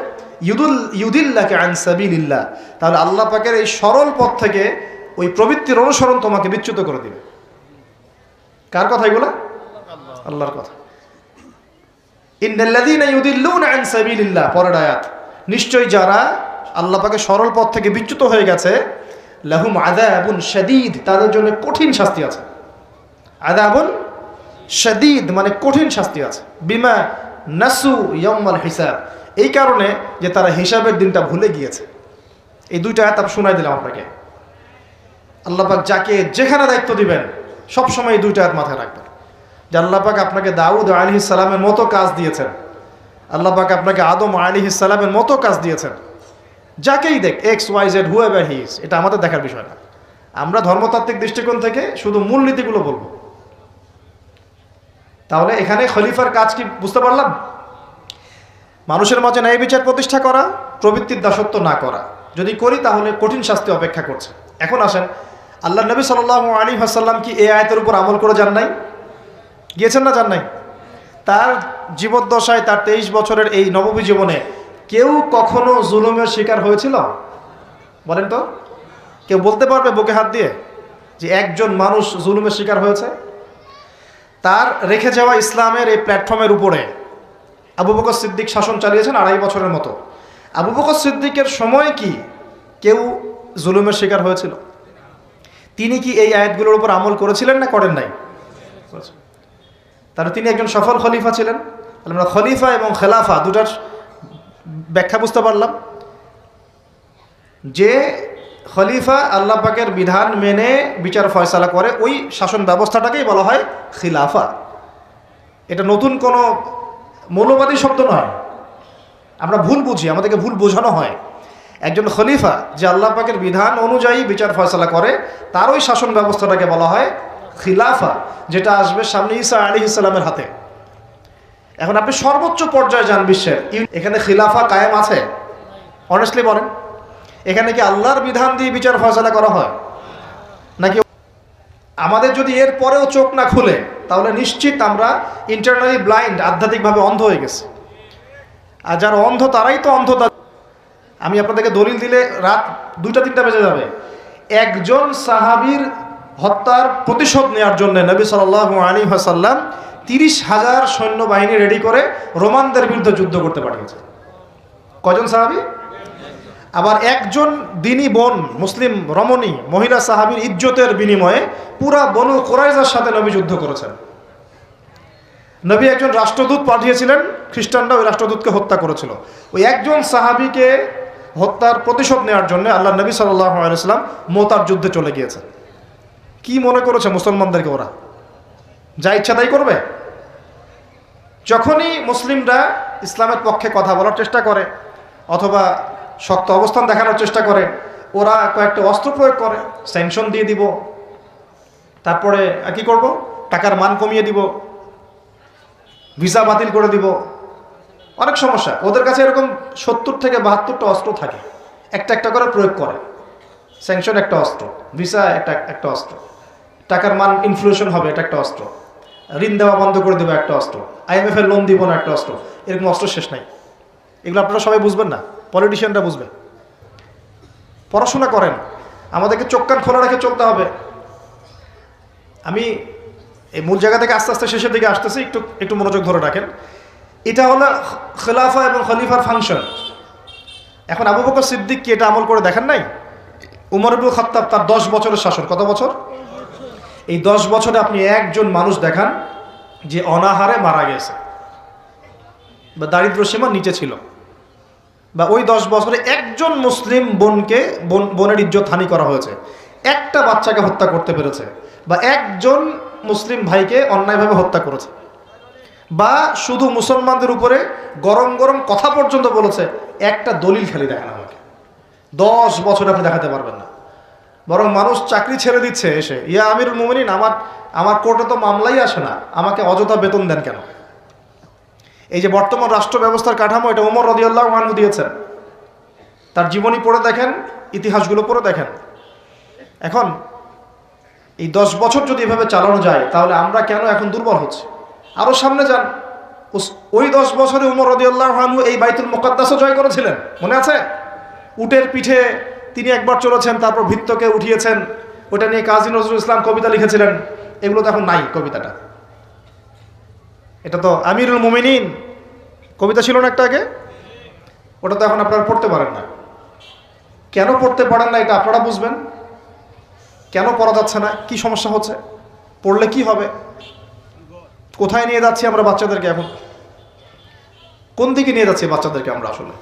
ইউদিল্লাকা আন সাবিলিল্লাহ, তাহলে আল্লাহ পাকের এই সরল পথ থেকে ওই প্রবৃত্তির অনুসরণ তোমাকে বিচ্যুত করে দিবে। কার কথা এগুলো? আল্লাহর কথা। ইন্নাল্লাযীনা ইউদিল্লুনা আন সাবিলিল্লাহ, পরের আয়াত, নিশ্চয়ই যারা আল্লাহ পাকের সরল পথ থেকে বিচ্যুত হয়ে গেছে, লাহুম আযাবুন শাদীদ, তাদের জন্য কঠিন শাস্তি আছে। আযাবুন শাদীদ মানে কঠিন শাস্তি আছে। বিমা নাসু ইয়াউমাল হিসাব, এই কারণে যে তারা হিসাবের দিনটা ভুলে গিয়েছে। এই দুইটা আয়াত আমি শোনাই দিলাম আপনাকে। আল্লাহ পাক যাকে যেখানে দায়িত্ব দিবেন সবসময় এই দুইটা আয়াত মাথায় রাখবেন, যে আল্লাহ পাক আপনাকে দাউদ আলাইহিস সালামের মতো কাজ দিয়েছেন, আল্লাহ পাক আপনাকে আদম আলাইহিস সালামের মতো কাজ দিয়েছেন। যাকেই দেখ, X Y Z whoever he is, এটা আমাদের দেখার বিষয় না। আমরা ধর্মতাত্ত্বিক দৃষ্টিকোণ থেকে শুধু মূলনীতিগুলো বলবো। তাহলে এখানে খলিফার কাজ কি বুঝতে পারলাম? মানুষের মাঝে ন্যায় বিচার প্রতিষ্ঠা করা, প্রবৃত্তির দাসত্ব না করা। যদি করি তাহলে কঠিন শাস্তি অপেক্ষা করছে। এখন আসেন, আল্লাহ নবী সাল্লাল্লাহু আলাইহি ওয়াসাল্লাম কি এই আয়াতের উপর আমল করে যান নাই? গিয়েছেন না যান নাই? তার জীবদ্দশায়, তার 23 বছরের এই নববী জীবনে কেউ কখনো জুলুমের শিকার হয়েছিল? বলেন তো, কেউ বলতে পারবে বুকে হাত দিয়ে যে একজন মানুষ জুলুমের শিকার হয়েছে? তার রেখে যাওয়া ইসলামের এই প্ল্যাটফর্মের উপরে আবু বকর সিদ্দিক শাসন চালিয়েছেন 2.5 বছরের মতো। আবু বকর সিদ্দিকের সময় কি কেউ জুলুমের শিকার হয়েছিল? তিনি কি এই আয়াতগুলোর উপর আমল করেছিলেন না করেন নাই? তাহলে তিনি একজন সফল খলিফা ছিলেন। আমরা খলিফা এবং খেলাফা দুটার ব্যাখ্যা বুঝতে পারলাম। যে খলিফা আল্লাহ পাকের বিধান মেনে বিচার ফয়সালা করে, ওই শাসন ব্যবস্থাটাকেই বলা হয় খিলাফা। এটা নতুন কোনো মৌলবাদী শব্দ নয়, আমরা ভুল বুঝি, আমাদেরকে ভুল বোঝানো হয়। একজন খলিফা যে আল্লাহ পাকের বিধান অনুযায়ী বিচার ফয়সালা করে, তার ওই শাসন ব্যবস্থাটাকে বলা হয় খিলাফা, যেটা আসবে সামনে ঈসা আলাইহিস সালামের হাতে। এখন আপনি সর্বোচ্চ পর্যায়ে যান বিশ্বের, এখানে খিলাফা কায়েম আছে? অনেস্টলি বলেন, এখানে কি আল্লাহর বিধান দিয়ে বিচার ফয়সালা করা হয় নাকি? আমাদের যদি এর পরেও চোখ না খুলে, তাহলে নিশ্চিত আমরা ইন্টারনালি ব্লাইন্ড, আধ্যাত্মিকভাবে অন্ধ হয়ে গেছে। আর যারা অন্ধ তারাই তো অন্ধতা। আমি আপনাদেরকে দলিল দিলে রাত 2টা-3টা বেজে যাবে। একজন সাহাবীর হত্যার প্রতিশোধ নেওয়ার জন্য নবী সাল্লাল্লাহু আলাইহি ওয়াসাল্লাম 30,000 সৈন্যবাহিনী রেডি করে রোমানদের বিরুদ্ধে যুদ্ধ করতে পাঠিয়েছে। কয়জন সাহাবী? আবার একজন দিনী বোন মুসলিম রমণী মহিলা সাহাবীর ইজ্জতের বিনিময়ে পুরা বনু কুরাইজার সাথে নবী যুদ্ধ করেছেন। নবী একজন রাষ্ট্রদূত পাঠিয়েছিলেন, খ্রিস্টানরা ওই রাষ্ট্রদূতকে হত্যা করেছিল। ওই একজন সাহাবীকে হত্যার প্রতিশোধ নেওয়ার জন্য আল্লাহ নবী সাল্লাল্লাহু আলাইহি ওয়াসাল্লাম মুতার যুদ্ধে চলে গিয়েছেন। কি মনে করেছে মুসলমানদেরকে ওরা যা ইচ্ছা তাই করবে? যখনই মুসলিমরা ইসলামের পক্ষে কথা বলার চেষ্টা করে অথবা শক্ত অবস্থান দেখানোর চেষ্টা করে, ওরা কয়েকটা অস্ত্র প্রয়োগ করে, স্যাংশন দিয়ে দিব, তারপরে কি করব, টাকার মান কমিয়ে দিব, ভিসা বাতিল করে দিব, অনেক সমস্যা। ওদের কাছে এরকম 70 থেকে 72টা অস্ত্র থাকে, একটা একটা করে প্রয়োগ করে। স্যাংশন একটা অস্ত্র, ভিসা একটা অস্ত্র, টাকার মান ইনফ্লেশন হবে এটা একটা অস্ত্র, ঋণ দেওয়া বন্ধ করে দেবো একটা অস্ত্র, IMF এর লোন দিব না একটা অস্ত্র। এরকম অস্ত্র শেষ নাই। এগুলো আপনারা সবাই বুঝবেন না, পলিটিশিয়ানরা বুঝবে। পড়াশোনা করেন, আমাদেরকে চোখ কান খোলা রেখে চলতে হবে। আমি এই মূল জায়গা থেকে আস্তে আস্তে শেষের দিকে আসতেছি, একটু মনোযোগ ধরে রাখেন। এটা হলো খেলাফা এবং খলিফার ফাংশন। এখন আবু বকর সিদ্দিক কি এটা আমল করে দেখেন নাই? উমর ইবনুল খাত্তাব তার 10 বছরের শাসন, কত বছর? এই 10 বছরে আপনি একজন মানুষ দেখান যে অনাহারে মারা গেছে বা দারিদ্র সীমার নিচে ছিল, বা ওই 10 বছরে একজন মুসলিম বোনের ইজ্জত হানি করা হয়েছে, একটা বাচ্চাকে হত্যা করতে পেরেছে, বা একজন মুসলিম ভাইকে অন্যায়ভাবে হত্যা করেছে, বা শুধু মুসলমানদের উপরে গরম গরম কথা পর্যন্ত বলেছে, একটা দলিল খালি দেখান আমাকে। 10 বছরে আপনি দেখাতে পারবেন না। বরং মানুষ চাকরি ছেড়ে দিচ্ছে এসে, ইয়া আমিরুল মুমিনিন, আমার কোর্টে তো মামলাই আসে না, আমাকে অযথা বেতন দেন কেন? এই যে বর্তমান রাষ্ট্র ব্যবস্থার কাঠামো, এটা ওমর রাদিয়াল্লাহু আনহু দিয়েছেন। তার জীবনী পড়ে দেখেন, ইতিহাসগুলো পড়ে দেখেন। এখন এই 10 বছর যদি এভাবে চালানো যায়, তাহলে আমরা কেন এখন দুর্বল হচ্ছে? আরো সামনে যান, ওই 10 বছরে ওমর রাদিয়াল্লাহু আনহু এই বাইতুল মুকাদ্দাসও জয় করেছিলেন, মনে আছে? উটের পিঠে তিনি একবার চলেছেন, তারপর ভিত্তকে উঠিয়েছেন। ওটা নিয়ে কাজী নজরুল ইসলাম কবিতা লিখেছিলেন। এগুলো তো এখন নাই। কবিতাটা, এটা তো আমিরুল মুমিনিন কবিতা ছিল না একটা আগে, ওটা তো এখন আপনারা পড়তে পারেন না। কেন পড়তে পারেন না এটা আপনারা বুঝবেন। কেন পড়া যাচ্ছে না, কি সমস্যা হচ্ছে, পড়লে কি হবে, কোথায় নিয়ে যাচ্ছি আমরা বাচ্চাদেরকে? এখন কোন দিকে নিয়ে যাচ্ছি বাচ্চাদেরকে আমরা? আসলে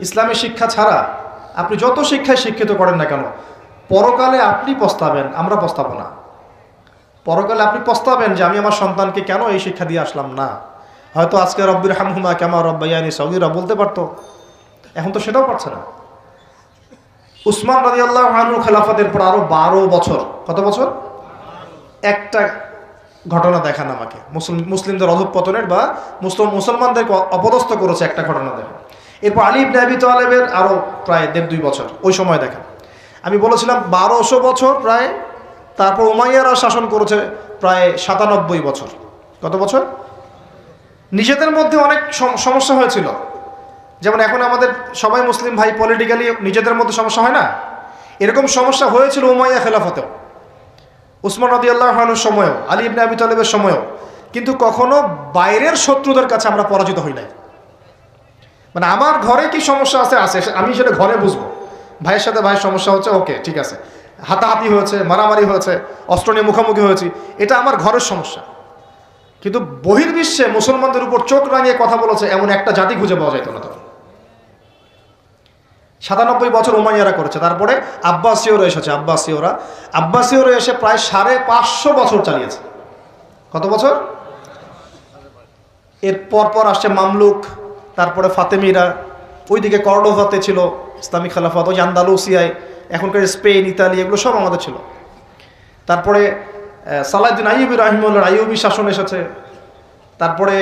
ইসলামের শিক্ষা ছাড়া আপনি যত শিক্ষায় শিক্ষিত করেন না কেন, পরকালে আপনি পস্তাবেন, আমরা পস্তাবো না। পরকালে আপনি পস্তাবেন যে আমি আমার সন্তানকে কেন এই শিক্ষা দিয়ে আসলাম না। হয়তো আজকে রব্বির হামহুমা কামা রব্বায়ানি সগীরা বলতে পারতো, এখন তো সেটাও পারছে না। উসমান রাদিয়াল্লাহু আনহু খেলাফতের পর আরো 12 বছর, কত বছর? একটা ঘটনা দেখান আমাকে, মুসলিমদের অধঃপতনের বা মুসলমানদেরকে অপদস্থ করেছে একটা ঘটনা দেখেন। এরপর আলী ইবনে আবি তালেবের আরো প্রায় 1.5-2 বছর, ওই সময় দেখেন। আমি বলেছিলাম 1200 বছর প্রায়। তারপর উমাইয়ারা শাসন করেছে প্রায় 97 বছর। কত বছর? নিজেদের মধ্যে অনেক সমস্যা হয়েছিল। যেমন এখন আমাদের সবাই মুসলিম ভাই, পলিটিক্যালি নিজেদের মধ্যে সমস্যা হয় না? এরকম সমস্যা হয়েছিল উমাইয়া খেলাফতেও, উসমান রাদিয়াল্লাহু আনহুর সময়ও, আলী ইবনে আবি তালেবের সময়ও। কিন্তু কখনো বাইরের শত্রুদের কাছে আমরা পরাজিত হই নাই। মানে আমার ঘরে কি সমস্যা আছে, আমি সেটা ঘরে বুঝবো। ভাইয়ের সাথে ভাইয়ের সমস্যা হচ্ছে, ওকে ঠিক আছে, হাতাহাতি হয়েছে, মারামারি হয়েছে, অস্ত্র নিয়ে মুখোমুখি হয়েছি, এটা আমার ঘরের সমস্যা। কিন্তু বহির্বিশ্বে মুসলমানদের উপর চোখ রাঙিয়ে কথা বলেছে এমন একটা জাতি খুঁজে পাওয়া যাইত না তখন। 97 বছর উমাইয়ারা করেছে। তারপরে আব্বাসীয়রা এসেছে, আব্বাসীয়রা এসে প্রায় 550 বছর চালিয়েছে। কত বছর? এর পর আসছে মামলুক, তারপরে ফাতেমিরা, ওইদিকে কর্ডোভাতে ছিল ইসলামিক খেলাফত, ওই আন্দালুসিয়ায়, এখনকার স্পেন, ইতালি, এগুলো সব আমাদের ছিল। তারপরে সালাহউদ্দিন আইয়ুবী রাহিমাহুল্লাহর আইয়ুবী শাসন এসেছে। তারপরে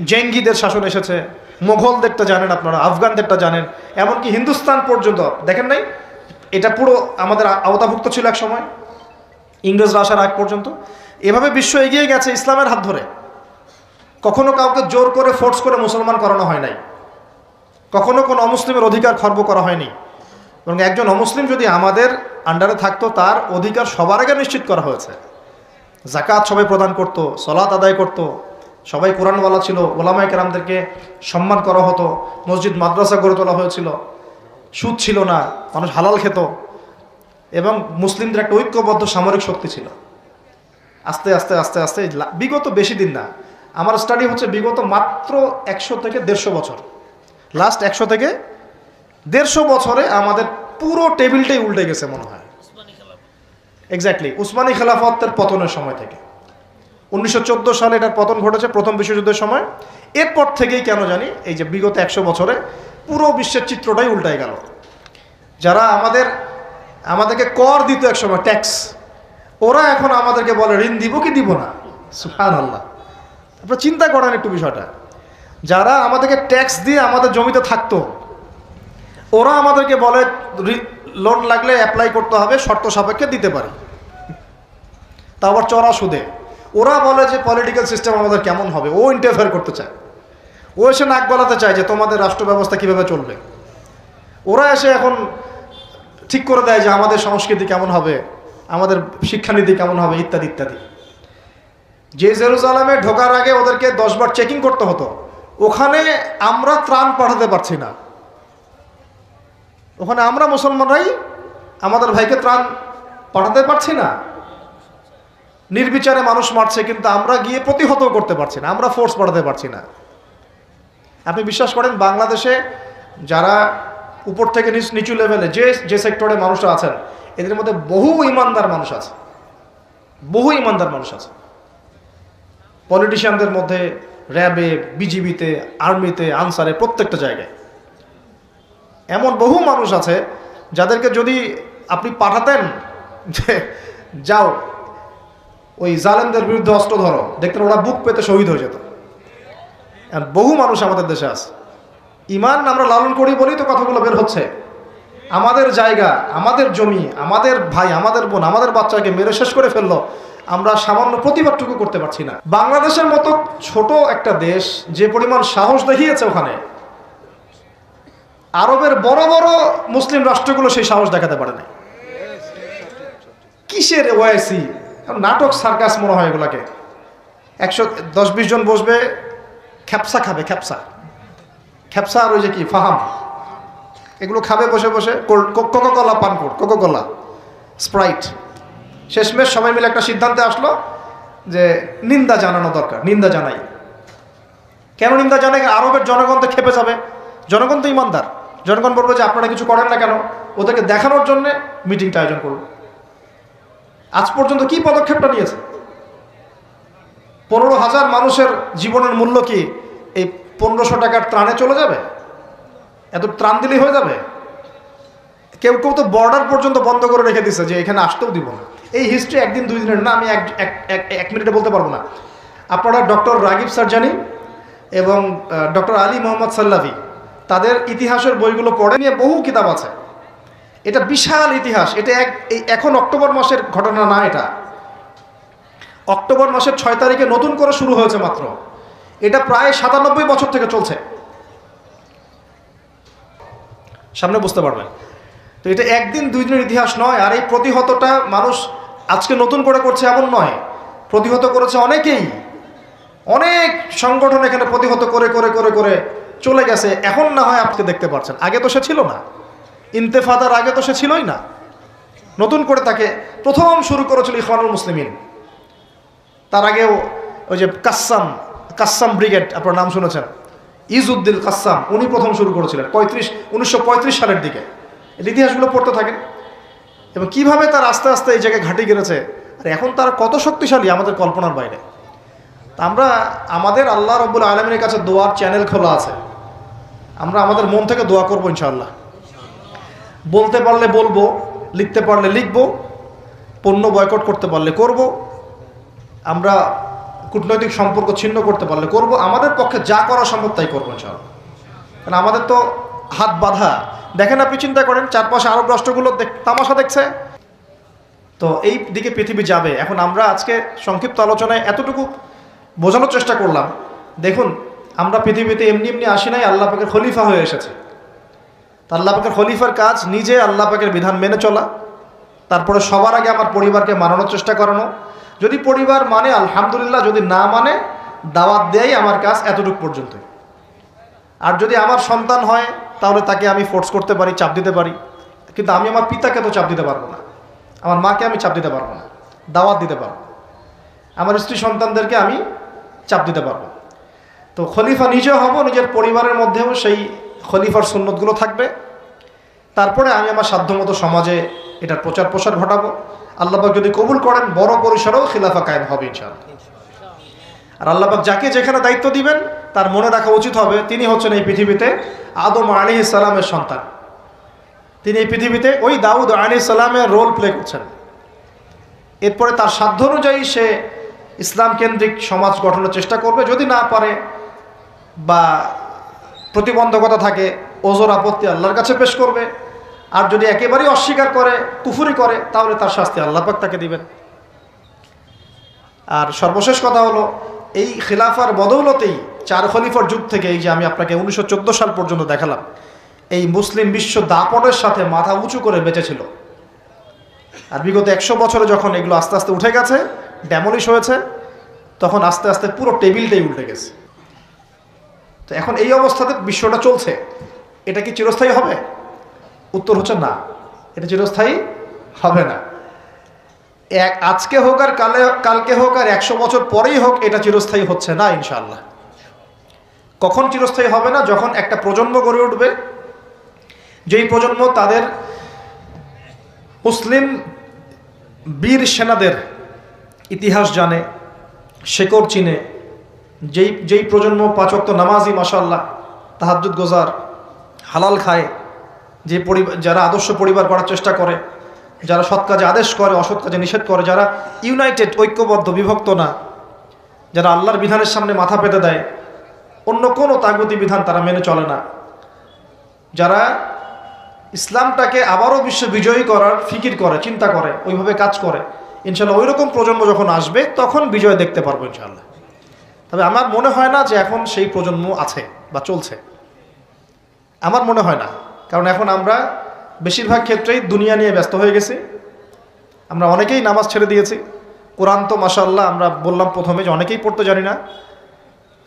জেঙ্গিদের শাসন এসেছে। মোগলদেরটা জানেন আপনারা, আফগানদেরটা জানেন, এমনকি হিন্দুস্তান পর্যন্ত দেখেন নাই? এটা পুরো আমাদের আওতাভুক্ত ছিল এক সময়, ইংরেজরা আসার আগ পর্যন্ত। এভাবে বিশ্ব এগিয়ে গেছে ইসলামের হাত ধরে। কখনো কাউকে জোর করে ফোর্স করে মুসলমান করানো হয় নাই, কখনো কোনো অমুসলিমের অধিকার খর্ব করা হয়নি। এবং একজন অমুসলিম যদি আমাদের আন্ডারে থাকতো, তার অধিকার সবার আগে নিশ্চিত করা হয়েছে। যাকাত সবাই প্রদান করত, সালাত আদায় করত, সবাই কোরআনওয়ালা ছিল, ওলামায়ে কেরামদেরকে সম্মান করা হতো, মসজিদ মাদ্রাসা গড়ে তোলা হয়েছিল, সুদ ছিল না, মানুষ হালাল খেত, এবং মুসলিমদের একটা ঐক্যবদ্ধ সামরিক শক্তি ছিল। আস্তে আস্তে আস্তে আস্তে বিগত বেশি দিন না, আমার স্টাডি হচ্ছে বিগত মাত্র 100 থেকে 150 বছর, লাস্ট 100 থেকে 150 বছরে আমাদের পুরো টেবিলটাই উল্টে গেছে মনে হয়। এক্স্যাক্টলি, উসমানী খেলাফতের পতনের সময় থেকে 1914 সালে এটার পতন ঘটেছে, প্রথম বিশ্বযুদ্ধের সময়। এরপর থেকেই কেন জানি এই যে বিগত 100 বছরে পুরো বিশ্বের চিত্রটাই উল্টায় গেল। যারা আমাদেরকে কর দিত একসময়, ট্যাক্স, ওরা এখন আমাদেরকে বলে ঋণ দিব কি দিব না। সুবহানাল্লাহ, আপনারা চিন্তা করেন একটু বিষয়টা। যারা আমাদেরকে ট্যাক্স দিয়ে আমাদের জমিতে থাকতো, ওরা আমাদেরকে বলে লোন লাগলে অ্যাপ্লাই করতে হবে, শর্ত সাপেক্ষে দিতে পারি, তা আবার চড়া সুদে। ওরা বলে যে পলিটিক্যাল সিস্টেম আমাদের কেমন হবে, ও ইন্টারফেয়ার করতে চায়, ও এসে নাক গলাতে চায় যে তোমাদের রাষ্ট্র ব্যবস্থা কীভাবে চলবে। ওরা এসে এখন ঠিক করে দেয় যে আমাদের সংস্কৃতি কেমন হবে, আমাদের শিক্ষানীতি কেমন হবে, ইত্যাদি ইত্যাদি। যে জেরুজালেমে ঢোকার আগে ওদেরকে 10 বার চেকিং করতে হতো, ওখানে আমরা ত্রাণ পাঠাতে পারছি না, ওখানে আমরা মুসলমানরাই আমাদের ভাইকে ত্রাণ পাঠাতে পারছি না। নির্বিচারে মানুষ মারছে, কিন্তু আমরা গিয়ে প্রতিহত করতে পারছি না, আমরা ফোর্স পাঠাতে পারছি না। আপনি বিশ্বাস করেন, বাংলাদেশে যারা উপর থেকে নিচু লেভেলে যে সেক্টরে মানুষরা আছেন, এদের মধ্যে বহু ইমানদার মানুষ আছে, বহু ইমানদার মানুষ আছে। পলিটিশিয়ানদের মধ্যে, র্যাবে, বিজিবিতে, আর্মিতে, আনসারে, প্রত্যেকটা জায়গায় এমন বহু মানুষ আছে যাদেরকে যদি আপনি পাঠাতেন যে যাও ওই জালেমদের বিরুদ্ধে অস্ত্র ধরো, দেখতেন ওরা বুক পেতে শহীদ হয়ে যেত। বহু মানুষ আমাদের দেশে আছে। ইমান আমরা লালন করি বলেই তো কথাগুলো বের হচ্ছে। আমাদের জায়গা, আমাদের জমি, আমাদের ভাই, আমাদের বোন, আমাদের বাচ্চাকে মেরে শেষ করে ফেললো, আমরা সামান্য প্রতিবাদটুকু করতে পারছি না। বাংলাদেশের মতো ছোট একটা দেশ যে পরিমাণ সাহস দেখিয়েছে, ওখানে আরবের বড় বড় মুসলিম রাষ্ট্রগুলো সেই সাহস দেখাতে পারে না। কিসের ওয়াইসি, নাটক, সার্কাস মনে হয় এগুলাকে। 110-20 জন বসবে, খ্যাপসা খাবে, খ্যাপসা আর ওই যে কি ফাহাম, এগুলো খাবে বসে বসে, কোকাকোলা পান কর, কোকাকোলা, স্প্রাইট। শেষমেশ সবাই মিলে একটা সিদ্ধান্তে আসলো যে নিন্দা জানানো দরকার, নিন্দা জানাই। কেন নিন্দা জানাই? আরবের জনগণ তো খেপে যাবে, জনগণ তো ইমানদার, জনগণ বলবে যে আপনারা কিছু করেন না কেন, ওদেরকে দেখানোর জন্য মিটিংটা আয়োজন করব। আজ পর্যন্ত কি পদক্ষেপটা নিয়েছে? 15,000 মানুষের জীবনের মূল্য কি এই 1500 টাকার ত্রাণে চলে যাবে? এত ত্রাণ দিলেই হয়ে যাবে? কেউ কেউ তো বর্ডার পর্যন্ত বন্ধ করে রেখে দিচ্ছে যে এখানে আসতেও দিব না। এই হিস্ট্রি একদিন 2 দিনের না, আমি এক মিনিটে বলতে পারবো না। আপনারা ডক্টর রাগিব সারজানি এবং ডক্টর আলী মোহাম্মদ সাল্লাভি, তাদের ইতিহাসের বইগুলো পড়ে নিয়ে বহু কিতাব আছে। এটা বিশাল ইতিহাস। এটা এখন অক্টোবর মাসের ঘটনা না, এটা অক্টোবর মাসের 6 তারিখে নতুন করে শুরু হয়েছে মাত্র। এটা প্রায় 97 বছর থেকে চলছে, সামনে বুঝতে পারবেন। তো এটা একদিন 2 দিনের ইতিহাস নয়। আর এই প্রতিহতটা মানুষ আজকে নতুন করে করছে এমন নয়, প্রতিহত করেছে অনেকেই, অনেক সংগঠন এখানে প্রতিহত করে করে করে করে চলে গেছে। এখন না হয় আজকে দেখতে পাচ্ছেন, আগে তো সে ছিল না, ইন্তেফাদার আগে তো সে ছিলই না। নতুন করে তাকে প্রথম শুরু করেছিল ইখওয়ানুল মুসলিমিন। তার আগেও ওই যে কাসসাম ব্রিগেড, আপনার নাম শুনেছেন, ইজউদ্দিন কাসসাম, উনি প্রথম শুরু করেছিলেন 1935 সালের দিকে। ইতিহাসগুলো পড়তে থাকেন এবং কিভাবে তার আস্তে আস্তে এই জায়গায় ঘাঁটি গেড়েছে। আর এখন তারা কত শক্তিশালী আমাদের কল্পনার বাইরে। তা আমরা আমাদের আল্লাহ রাব্বুল আলামিনের কাছে দোয়ার চ্যানেল খোলা আছে, আমরা আমাদের মন থেকে দোয়া করবো ইনশাআল্লাহ। বলতে পারলে বলবো, লিখতে পারলে লিখবো, পণ্য বয়কট করতে পারলে করব, আমরা কূটনৈতিক সম্পর্ক ছিন্ন করতে পারলে করব, আমাদের পক্ষে যা করা সম্ভব তাই করবো ইনশাআল্লাহ। কারণ আমাদের তো হাত বাঁধা। দেখেন, আপনি চিন্তা করেন, চারপাশে আরব রাষ্ট্রগুলো তামাশা দেখছে, তো এই দিকে পৃথিবী যাবে। এখন আমরা আজকে সংক্ষিপ্ত আলোচনায় এতটুকু বোঝানোর চেষ্টা করলাম। দেখুন, আমরা পৃথিবীতে এমনি এমনি আসি নাই, আল্লাহ পাকের খলিফা হয়ে এসেছে। আল্লাহ পাকের খলিফার কাজ নিজে আল্লাহ পাকের বিধান মেনে চলা, তারপরে সবার আগে আমার পরিবারকে মানানোর চেষ্টা করানো। যদি পরিবার মানে আলহামদুলিল্লাহ, যদি না মানে দাওয়াত দেয়াই আমার কাজ এতটুকু পর্যন্ত। আর যদি আমার সন্তান হয় তাহলে তাকে আমি ফোর্স করতে পারি, চাপ দিতে পারি, কিন্তু আমি আমার পিতাকে তো চাপ দিতে পারবো না, আমার মাকে আমি চাপ দিতে পারবো না, দাওয়াত দিতে পারবো। আমার স্ত্রী সন্তানদেরকে আমি চাপ দিতে পারবো। তো খলিফা নিজেও হব, নিজের পরিবারের মধ্যেও সেই খলিফার সুন্নতগুলো থাকবে। তারপরে আমি আমার সাধ্যমতো সমাজে এটার প্রচার প্রসার ঘটাবো। আল্লাহ পাক যদি কবুল করেন বড় পরিসরেও খিলাফা কায়েম হবে ইনশাআল্লাহ। আর আল্লাহ পাক যাকে যেখানে দায়িত্ব দিবেন তার মনে রাখা উচিত হবে তিনি হচ্ছেন এই পৃথিবীতে আদম আলাইহিস সালামের সন্তান। তিনি এই পৃথিবীতে ওই দাউদ আলাইহিস সালামের রোল প্লে করছেন। এরপরে তার সাধ্য অনুযায়ী সে ইসলাম কেন্দ্রিক সমাজ গঠনের চেষ্টা করবে। যদি না পারে বা প্রতিবন্ধকতা থাকে, ওজর আপত্তি আল্লাহর কাছে পেশ করবে। আর যদি একেবারেই অস্বীকার করে, কুফরি করে, তাহলে তার শাস্তি আল্লাহ পাক তাকে দিবেন। আর সর্বশেষ কথা হলো, এই খিলাফার বদৌলতেই 4 খলিফার যুগ থেকে এই যে আমি আপনাকে 1914 সাল পর্যন্ত দেখালাম, এই মুসলিম বিশ্ব দাপটের সাথে মাথা উঁচু করে বেঁচেছিল। আর বিগত 100 বছরে যখন এগুলো আস্তে আস্তে উঠে গেছে, ড্যামলিশ হয়েছে, তখন আস্তে আস্তে পুরো টেবিলটাই উল্টে গেছে। তো এখন এই অবস্থাতে বিশ্বটা চলছে, এটা কি চিরস্থায়ী হবে? উত্তর হচ্ছে না, এটা চিরস্থায়ী হবে না। আজকে হোক আর কালকে হোক আর 100 বছর পরেই হোক, এটা চিরস্থায়ী হচ্ছে না ইনশাআল্লাহ। কখন চিরস্থায়ী হবে না? যখন একটা প্রজন্ম গড়ে উঠবে, যেই প্রজন্ম তাদের মুসলিম বীর সেনাদের ইতিহাস জানে, শেকড় চিনে, যেই প্রজন্ম 5 ওয়াক্ত নামাজি মাশাআল্লাহ, তাহাজ্জুদ গোজার, হালাল খায়, যে যারা আদর্শ পরিবার করার চেষ্টা করে, যারা সৎ কাজে আদেশ করে, অসৎ কাজে নিষেধ করে, যারা ইউনাইটেড, ঐক্যবদ্ধ, বিভক্ত না, যারা আল্লাহর বিধানের সামনে মাথা পেতে দেয়, অন্য কোনো তাগুতি বিধান তারা মেনে চলে না, যারা ইসলামটাকে আবারও বিশ্ব বিজয়ী করার ফিকির করে, চিন্তা করে, ওইভাবে কাজ করে, ইনশাআল্লাহ ওই রকম প্রজন্ম যখন আসবে তখন বিজয় দেখতে পারবো ইনশাআল্লাহ। তবে আমার মনে হয় না যে এখন সেই প্রজন্ম আছে বা চলছে, আমার মনে হয় না। কারণ এখন আমরা বেশিরভাগ ক্ষেত্রেই দুনিয়া নিয়ে ব্যস্ত হয়ে গেছি। আমরা অনেকেই নামাজ ছেড়ে দিয়েছি। কোরআন তো মাশাআল্লাহ আমরা বললাম প্রথমে যে অনেকেই পড়তে জানি না,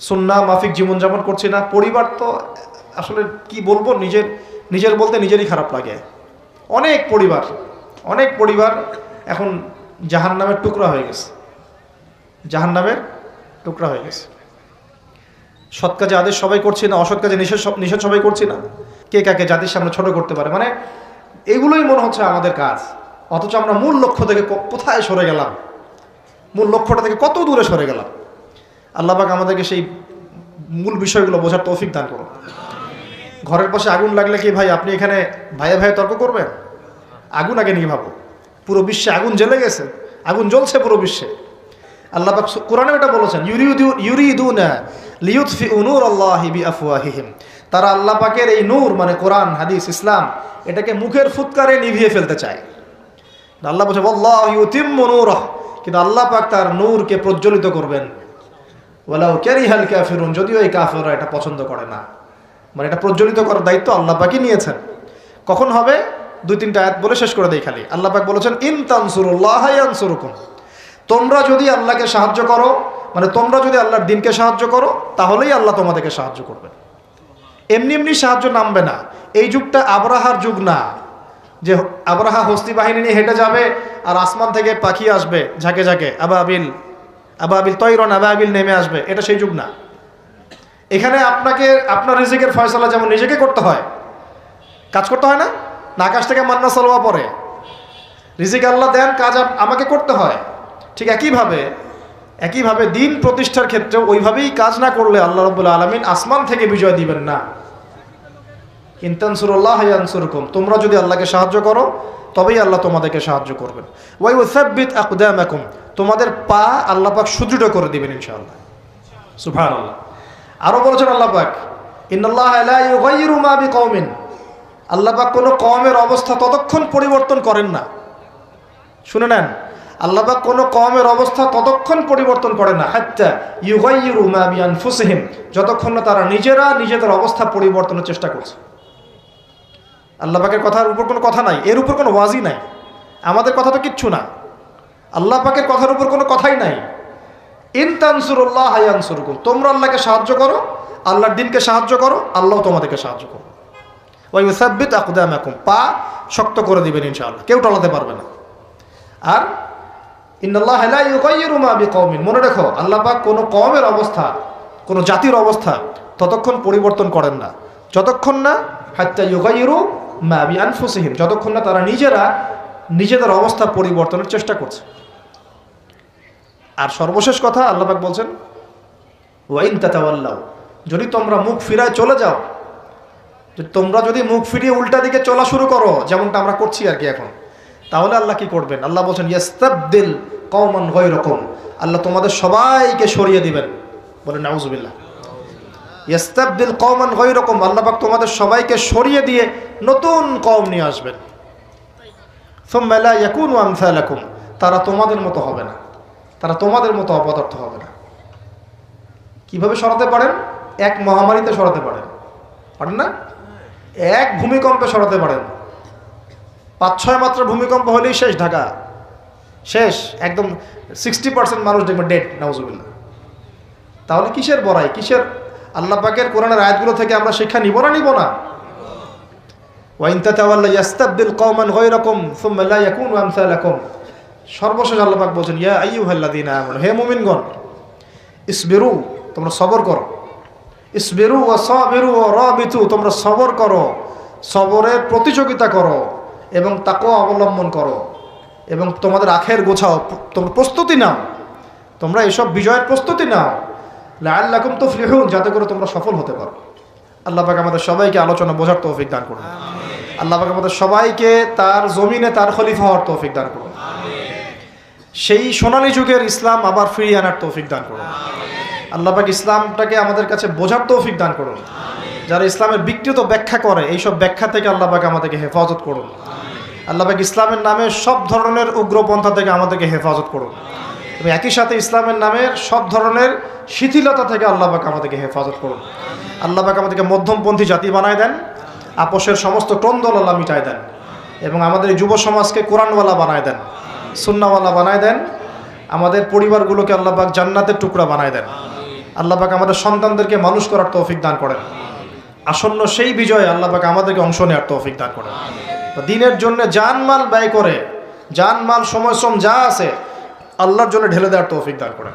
সুন্নাহ মাফিক জীবনযাপন করছি না। পরিবার তো আসলে কি বলবো, নিজের বলতে নিজেরই খারাপ লাগে। অনেক পরিবার এখন জাহান্নামের টুকরা হয়ে গেছে, জাহান্নামের টুকরা হয়ে গেছে। সৎ কাজে আদেশ সবাই করছি না, অসৎ কাজে নিষেধ সবাই করছি না। কে কাকে জাতির সামনে ছোট করতে পারে, মানে এগুলোই মনে হচ্ছে আমাদের কাজ। অথচ আমরা মূল লক্ষ্য থেকে কোথায় সরে গেলাম, মূল লক্ষ্যটা থেকে কত দূরে সরে গেলাম। আল্লাহ পাক আমাদেরকে সেই মূল বিষয়গুলো বোঝার তৌফিক দান করুন। ঘরের পাশে আগুন লাগলে কি ভাই আপনি এখানে ভাইয়ে ভাইয়ে তর্ক করবেন? আগুন আগে নিয়ে ভাবো। পুরো বিশ্বে আগুন জ্বলে গেছে, আগুন জ্বলছে পুরো বিশ্বে। আল্লাহ পাক কোরআনে এটা বলেছেন, ইউরিদুনা লিইউতফিউ নূরাল্লাহি বিআফওয়াহিহিম। তারা আল্লাহ পাকের এই নূর মানে কোরআন, হাদিস, ইসলাম, এটাকে মুখের ফুৎকারে নিভিয়ে ফেলতে চায়। আল্লাহ বলছে আল্লাহু ইউতিম্মু নূরাহু, কিন্তু আল্লাহ পাক তার নূরকে প্রজ্বলিত করবেন। ওয়ালাউ কারিহাল কাফিরুন, যদিও এই কাফেররা এটা পছন্দ করে না। মানে এটা প্রজ্বলিত করার দায়িত্ব আল্লাহ পাকই নিয়েছেন। কখন হবে? 2-3টা আয়াত বলে শেষ করে দেই খালি। আল্লাহ পাক বলেছেন ইন তানসুরুল্লাহ ইয়ানসুরুকুম, তোমরা যদি আল্লাহকে সাহায্য করো, মানে তোমরা যদি আল্লাহর দ্বীনকে সাহায্য করো, তাহলেই আল্লাহ তোমাদেরকে সাহায্য করবেন। এমনি এমনি সাহায্য নামবে না। এই যুগটা আবরাহার যুগ না, যে আবরাহা হস্তি বাহিনী নিয়ে হেঁটে যাবে আর আসমান থেকে পাখি আসবে ঝাঁকে ঝাঁকে, আবাবিল তৈরন আবাবিল নেমে আসবে, এটা সেই যুগ না। এখানে আপনাকে আপনার রিজিকের ফয়সালা যেমন নিজেকে করতে হয়, কাজ করতে হয় না, আকাশ থেকে মান্না সালোয়া পড়ে, রিজিক আল্লাহ দেন, কাজ আমাকে করতে হয়। ঠিক একইভাবে দিন প্রতিষ্ঠার ক্ষেত্রে ওইভাবেই কাজ না করলে আল্লাহ রাব্বুল আলামিন আসমান থেকে বিজয় দিবেন না। ইন তানসুরুল্লাহ ইয়ানসুরকুম, তোমরা যদি আল্লাহকে সাহায্য করো তবেই আল্লাহ তোমাদেরকে সাহায্য করবেন। ওয়া ইউসাব্বিত আকদামাকুম, তোমাদের পা আল্লাহ পাক সুদৃঢ় করে দিবেন ইনশাআল্লাহ। সুবহানাল্লাহ। আরো বলেছেন আল্লাহ পাক ইন্নাল্লাহা লা ইউগাইয়িরু মা বিকওমিন, আল্লাহ পাক কোনো কওমের অবস্থা ততক্ষণ পরিবর্তন করেন না। শুনে নেন, আল্লাহ পাক কোনো কওমের অবস্থা ততক্ষণ পরিবর্তন করে না হাত্তা ইউগাইয়িরু মা বিআনফুসিহিম, যতক্ষণ না তারা নিজেদের অবস্থা পরিবর্তনের চেষ্টা করছে। আল্লাহ পাকের কথার উপর কোনো কথা নাই, এর উপর কোনো ওয়াজি নাই। আমাদের কথা তো কিচ্ছু না, আল্লাহ পাকের কথার উপর কোনো কথাই নাই। ইন তানসুরুল্লাহ ইয়ানসুরকুম, তোমরা আল্লাহকে সাহায্য করো, আল্লাহর দ্বীনকে সাহায্য করো, আল্লাহ তোমাদেরকে সাহায্য করো। ওয়া ইউসাব্বিত আকদামাকুম, পা শক্ত করে দিবেন ইনশাআল্লাহ, কেউ টলাতে পারবে না। আর ইন্নাল্লাহা লা ইউগাইয়িরু মা বিকওমিন, মনে রেখো আল্লাহ পাক কোনো কওমের অবস্থা, কোনো জাতির অবস্থা ততক্ষণ পরিবর্তন করেন না যতক্ষণ না হাত্তা ইউগাইয়িরু মা বিআনফুসিহিম, যতক্ষণ না তারা নিজেদের অবস্থা পরিবর্তনের চেষ্টা করছে। আর সর্বশেষ কথা আল্লাহ পাক বলছেন ওয়া ইন তাতাওয়াল্লাউ, যদি তোমরা মুখ ফিরায় চলে যাও, তোমরা যদি মুখ ফিরিয়ে উল্টা দিকে চলা শুরু করো, যেমনটা আমরা করছি আর কি এখন, তাহলে আল্লাহ কি করবেন? আল্লাহ বলছেন ইয়াস্তাবদিল কওমান গায়রাকুম, আল্লাহ তোমাদের সবাইকে সরিয়ে দিবেন। বলেন নাউজুবিল্লাহ। ইয়াস্তাবদিল কওমান গায়রাকুম, আল্লাহ পাক তোমাদের সবাইকে সরিয়ে দিয়ে নতুন কওম নিয়ে আসবেন। সুম্মা লা ইয়াকুনু আমসালাকুম, তারা তোমাদের মতো হবে না, তারা তোমাদের মতো অপদার্থ হবে না। কিভাবে সরাতে পারেন? এক মহামারীতে সরাতে পারেন না? এক ভূমিকম্পে সরাতে পারেন। 5-6 মাত্রা ভূমিকম্প হলেই শেষ, ঢাকা শেষ, একদম 60% মানুষ দেখবেন ডেড, নাউজুবিল্লাহ। তাহলে কিসের বড়াই, কিসের? আল্লাহ পাকের কোরআনের আয়াতগুলো থেকে আমরা শিক্ষা নিব না? ওয়া ইন তাতাওয়াল্লা ইয়াস্তাবদিল কওমান গায়রাকুম সুম্মা লা ইয়াকুনু আমসালাকুম। সর্বশেষ আল্লাহ পাক বলেন ইয়া আইয়ুহাল্লাযীনা আমানু, হে মুমিনগণ, ইসবিরু, তোমরা সবর করো। ইসবিরু ওয়া সাবিরু ওয়া রাবিতু, তোমরা সবর করো, সবরের প্রতিযোগিতা করো এবং তাকওয়া অবলম্বন করো এবং তোমাদের আখের গোছাও, তোমরা প্রস্তুতি নাও, তোমরা এসব বিজয়ের প্রস্তুতি নাও, লাআল্লাকুম তুফলিহুন, যাতে করে তোমরা সফল হতে পারো। আল্লাহ পাক আমাদের সবাইকে আলোচনা বোঝার তৌফিক দান করুন। আল্লাহ পাক আমাদের সবাইকে তার জমিনে তার খলিফা হওয়ার তৌফিক দান করুন। সেই সোনালী যুগের ইসলাম আবার ফিরিয়ে আনার তৌফিক দান করুন। আল্লাহ পাক ইসলামটাকে আমাদের কাছে বোঝার তৌফিক দান করুন। যারা ইসলামের বিকৃত ব্যাখ্যা করে, এইসব ব্যাখ্যা থেকে আল্লাহ পাক আমাদেরকে হেফাজত করুন। আল্লাহ পাক ইসলামের নামে সব ধরনের উগ্রপন্থা থেকে আমাদেরকে হেফাজত করুন এবং একই সাথে ইসলামের নামে সব ধরনের শিথিলতা থেকে আল্লাহ পাক আমাদেরকে হেফাজত করুন। আল্লাহ পাক আমাদেরকে মধ্যমপন্থী জাতি বানায় দেন, আপোষের সমস্ত ক্রন্দল আল্লাহ মিটায় দেন এবং আমাদের যুব সমাজকে কোরআনওয়ালা বানায় দেন, সুন্নাওয়ালা বানায় দেন। আমাদের পরিবারগুলোকে আল্লাহ পাক জান্নাতের টুকরা বানায় দেন। আল্লাহ পাক আমাদের সন্তানদেরকে মানুষ করার তৌফিক দান করেন। আসন্ন সেই বিজয়ে আল্লাহ পাক আমাদেরকে অংশ নেওয়ার তৌফিক দান করেন। দিনের জন্য জানমাল ব্যয় করে, জানমাল সময় শ্রম যা আছে আল্লাহর জন্য ঢেলে দেওয়ার তৌফিক দান করেন।